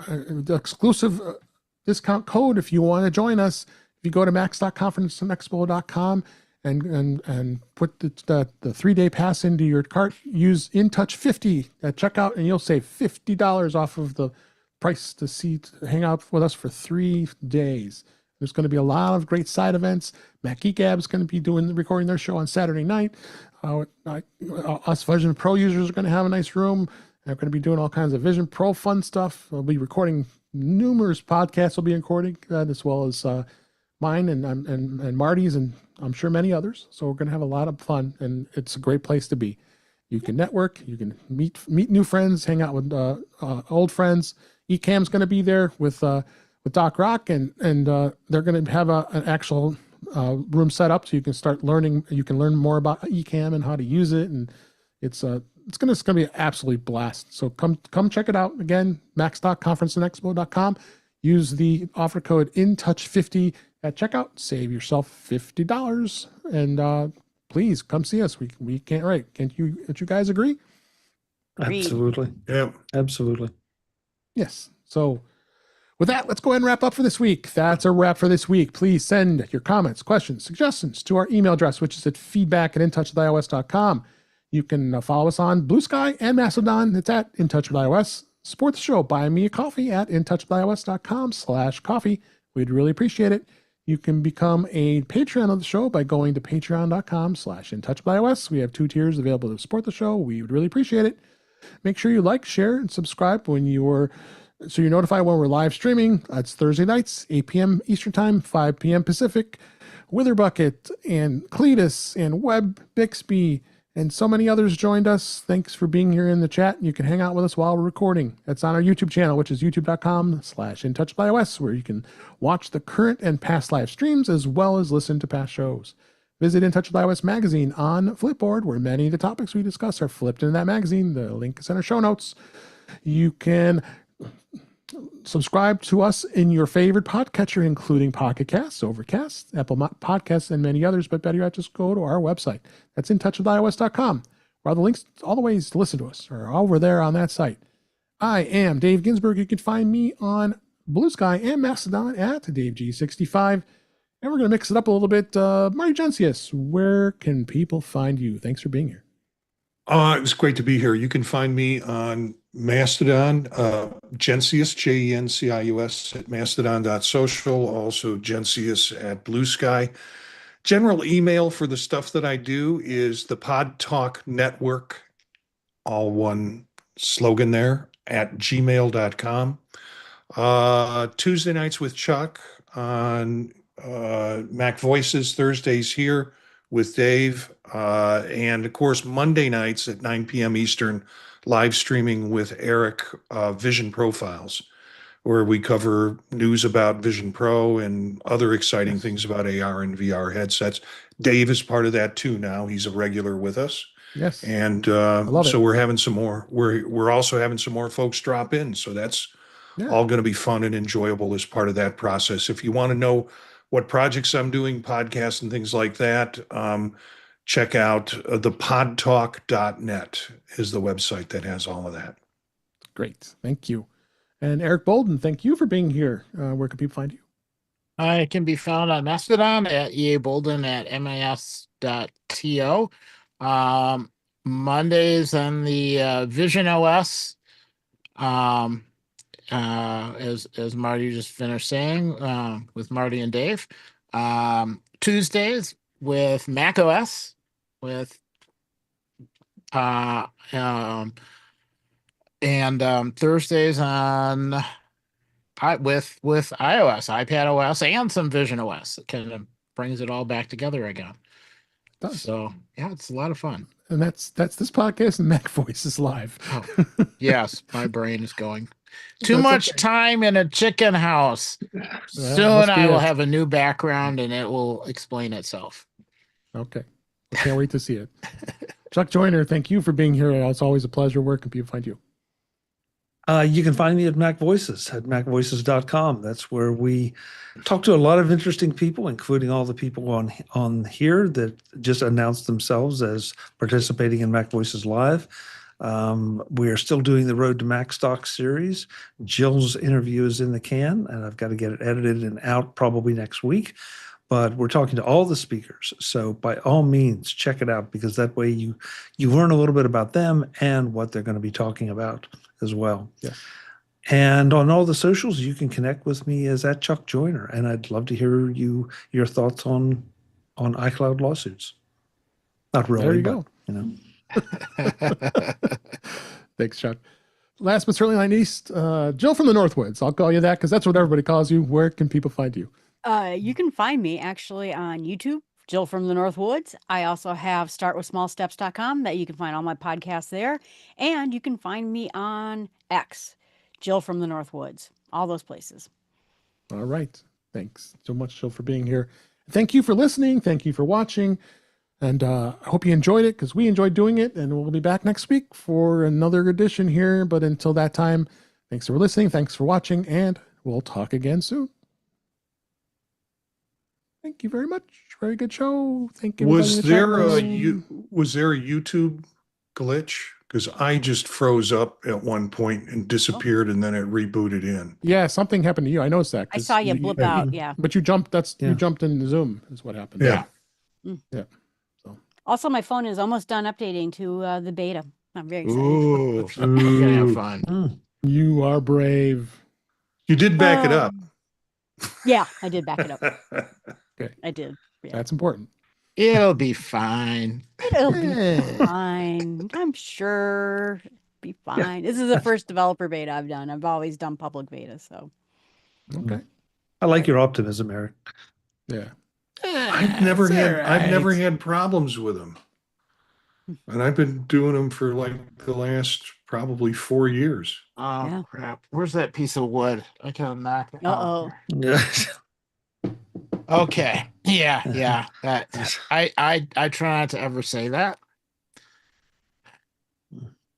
the exclusive discount code, if you want to join us, if you go to max.conferenceandexpo.com and put the 3-day pass into your cart, use InTouch50 at checkout, and you'll save $50 off of the price to hang out with us for 3 days. There's going to be a lot of great side events. Mac Geek Gab is going to be recording their show on Saturday night. Us Vision Pro users are going to have a nice room. They're going to be doing all kinds of Vision Pro fun stuff. We'll be recording numerous podcasts. We'll be recording as well as mine and Marty's, and I'm sure many others. So we're going to have a lot of fun, and it's a great place to be. You can network. You can meet new friends, hang out with old friends. Ecamm's going to be there with Doc Rock, and they're going to have an actual room set up so you can start learning. You can learn more about Ecamm and how to use it, and It's gonna be an absolute blast. So come check it out. Again, max.conferenceandexpo.com. Use the offer code INTOUCH50 at checkout. Save yourself $50. And please come see us. We can't wait. Can't you guys agree? Agreed. Absolutely. Yeah. Absolutely. Yes. So with that, let's go ahead and wrap up for this week. That's a wrap for this week. Please send your comments, questions, suggestions to our email address, which is at feedback@intouchwithios.com. You can follow us on Blue Sky and Mastodon. It's at In Touch with iOS. Support the show. Buy me a coffee at intouchwithios.com/coffee. We'd really appreciate it. You can become a Patreon of the show by going to patreon.com/intouchwithios. We have 2 tiers available to support the show. We would really appreciate it. Make sure you like, share, and subscribe so you're notified when we're live streaming. It's Thursday nights, 8 p.m. Eastern Time, 5 p.m. Pacific. Witherbucket and Cletus and Webb Bixby and so many others joined us. Thanks for being here in the chat. You can hang out with us while we're recording. That's on our YouTube channel, which is youtube.com/intouchwithios, where you can watch the current and past live streams as well as listen to past shows. Visit In Touch with iOS magazine on Flipboard, where many of the topics we discuss are flipped into that magazine. The link is in our show notes. You can subscribe to us in your favorite podcatcher, including Pocket Casts, Overcast, Apple Podcasts, and many others. But better yet, just go to our website. That's intouchwithios.com, where all the links, all the ways to listen to us are over there on that site. I am Dave Ginsburg. You can find me on Blue Sky and Mastodon at DaveG65. And we're going to mix it up a little bit. Marty Gencius, where can people find you? Thanks for being here. It's great to be here. You can find me on Mastodon, Gencius, Gencius at mastodon.social, also Gencius at Blue Sky. General email for the stuff that I do is the Pod Talk Network, all one slogan there, at gmail.com. Tuesday nights with Chuck on Mac Voices, Thursdays here with Dave, and of course Monday nights at 9 p.m. Eastern, live streaming with Eric, Vision Profiles, where we cover news about Vision Pro and other exciting things about AR and VR headsets. Dave is part of that too now. He's a regular with us. Yes. And so we're having some more. We're also having some more folks drop in. So that's all going to be fun and enjoyable as part of that process. If you want to know what projects I'm doing, podcasts and things like that, check out thepodtalk.net is the website that has all of that. Great. Thank you. And Eric Bolden, thank you for being here. Where can people find you? I can be found on Mastodon at eabolden at mas.to. Mondays on the Vision OS, as Marty just finished saying, with Marty and Dave. Tuesdays with Mac OS, with and Thursdays on with iOS, iPad OS, and some Vision OS. It kind of brings it all back together again. So yeah, it's a lot of fun. And that's this podcast and Mac Voices Live. Oh, yes, my brain is going. Too much time in a chicken house. Soon I will have a new background and it will explain itself. Okay. I can't wait to see it. Chuck Joyner, thank you for being here. It's always a pleasure. Where can people find you? You can find me at Mac Voices at macvoices.com. That's where we talk to a lot of interesting people, including all the people on here that just announced themselves as participating in Mac Voices Live. We are still doing the Road to Mac Stock series. Jill's interview is in the can, and I've got to get it edited and out probably next week. But we're talking to all the speakers. So by all means, check it out, because that way you learn a little bit about them and what they're going to be talking about as well. Yeah. And on all the socials, you can connect with me as at Chuck Joyner. And I'd love to hear your thoughts on iCloud lawsuits. Not really, there you but, go. Thanks, Chuck. Last but certainly not least, Jill from the Northwoods. I'll call you that because that's what everybody calls you. Where can people find you? You can find me actually on YouTube, Jill from the Northwoods. I also have startwithsmallsteps.com that you can find all my podcasts there. And you can find me on X, Jill from the Northwoods, all those places. All right. Thanks so much, Jill, for being here. Thank you for listening. Thank you for watching. And I hope you enjoyed it because we enjoyed doing it. And we'll be back next week for another edition here. But until that time, thanks for listening. Thanks for watching. And we'll talk again soon. Thank you very much. Very good show. Thank you. Was there a YouTube glitch? Because I just froze up at one point and disappeared, and then it rebooted in. Yeah, something happened to you. I noticed that. I saw you blip out. Yeah. But you jumped. Yeah. You jumped in Zoom. Is what happened. Yeah. Yeah. Also, my phone is almost done updating to the beta. I'm very excited. Ooh, you're gonna have fun. Mm. You are brave. You did back it up. Yeah, I did back it up. Okay. I did. Yeah. That's important. It'll be fine. It'll be fine. I'm sure it'll be fine. This is the first developer beta I've done. I've always done public beta, so. Okay. I like your optimism, Eric. Yeah. I've never had problems with them. And I've been doing them for like the last probably 4 years. Oh Yeah. crap! Where's that piece of wood? I can knock it. Uh-oh. Okay. Yeah. That I try not to ever say that.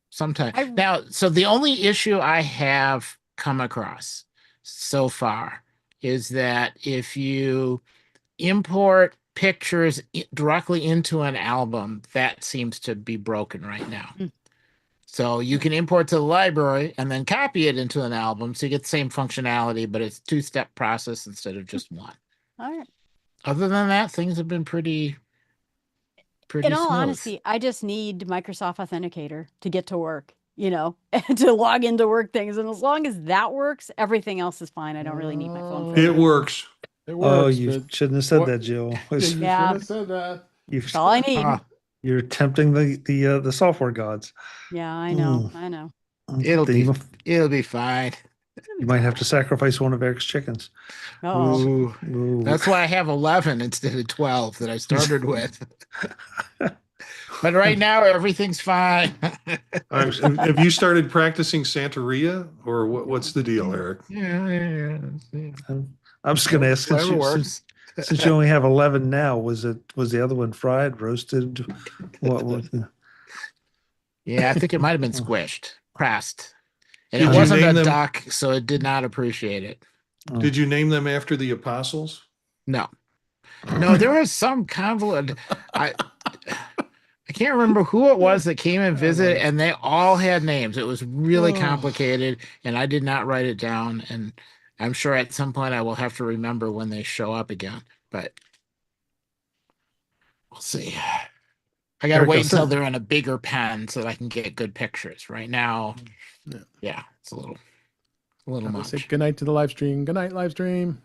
Sometimes. Now, so the only issue I have come across so far is that if you import pictures directly into an album, that seems to be broken right now. So you can import to the library and then copy it into an album, so you get the same functionality, but it's a 2-step process instead of just one. All right. Other than that, things have been pretty In all smooth. honesty, I just need Microsoft Authenticator to get to work, and to log into work things. And as long as that works, everything else is fine. I don't really need my phone. For It works. It works. Oh, you shouldn't have said What- that, Jill. You should Yeah. have said that. That's all I need. You're tempting the software gods. Yeah, I know. I know. It'll Then be you, It'll be fine. you might have to sacrifice one of Eric's chickens. Oh, Ooh. Ooh. That's why I have 11 instead of 12 that I started with. But right now, everything's fine. Have you started practicing Santeria, or what's the deal, Eric? Yeah. I'm just going to ask, Whatever works. since you only have 11 now, was the other one fried, roasted? What was Yeah, I think it might have been squished, pressed. And Did it you wasn't name a them- duck, so it did not appreciate it. Did you name them after the apostles? No. No, there was some convoluted. I can't remember who it was that came and visited, and they all had names. It was really complicated, and I did not write it down. And I'm sure at some point I will have to remember when they show up again. But we'll see. I gotta Eric, wait I'll until send- they're in a bigger pen so that I can get good pictures. Right now, Yeah. it's a little Say much. good night to the live stream. Good night, live stream.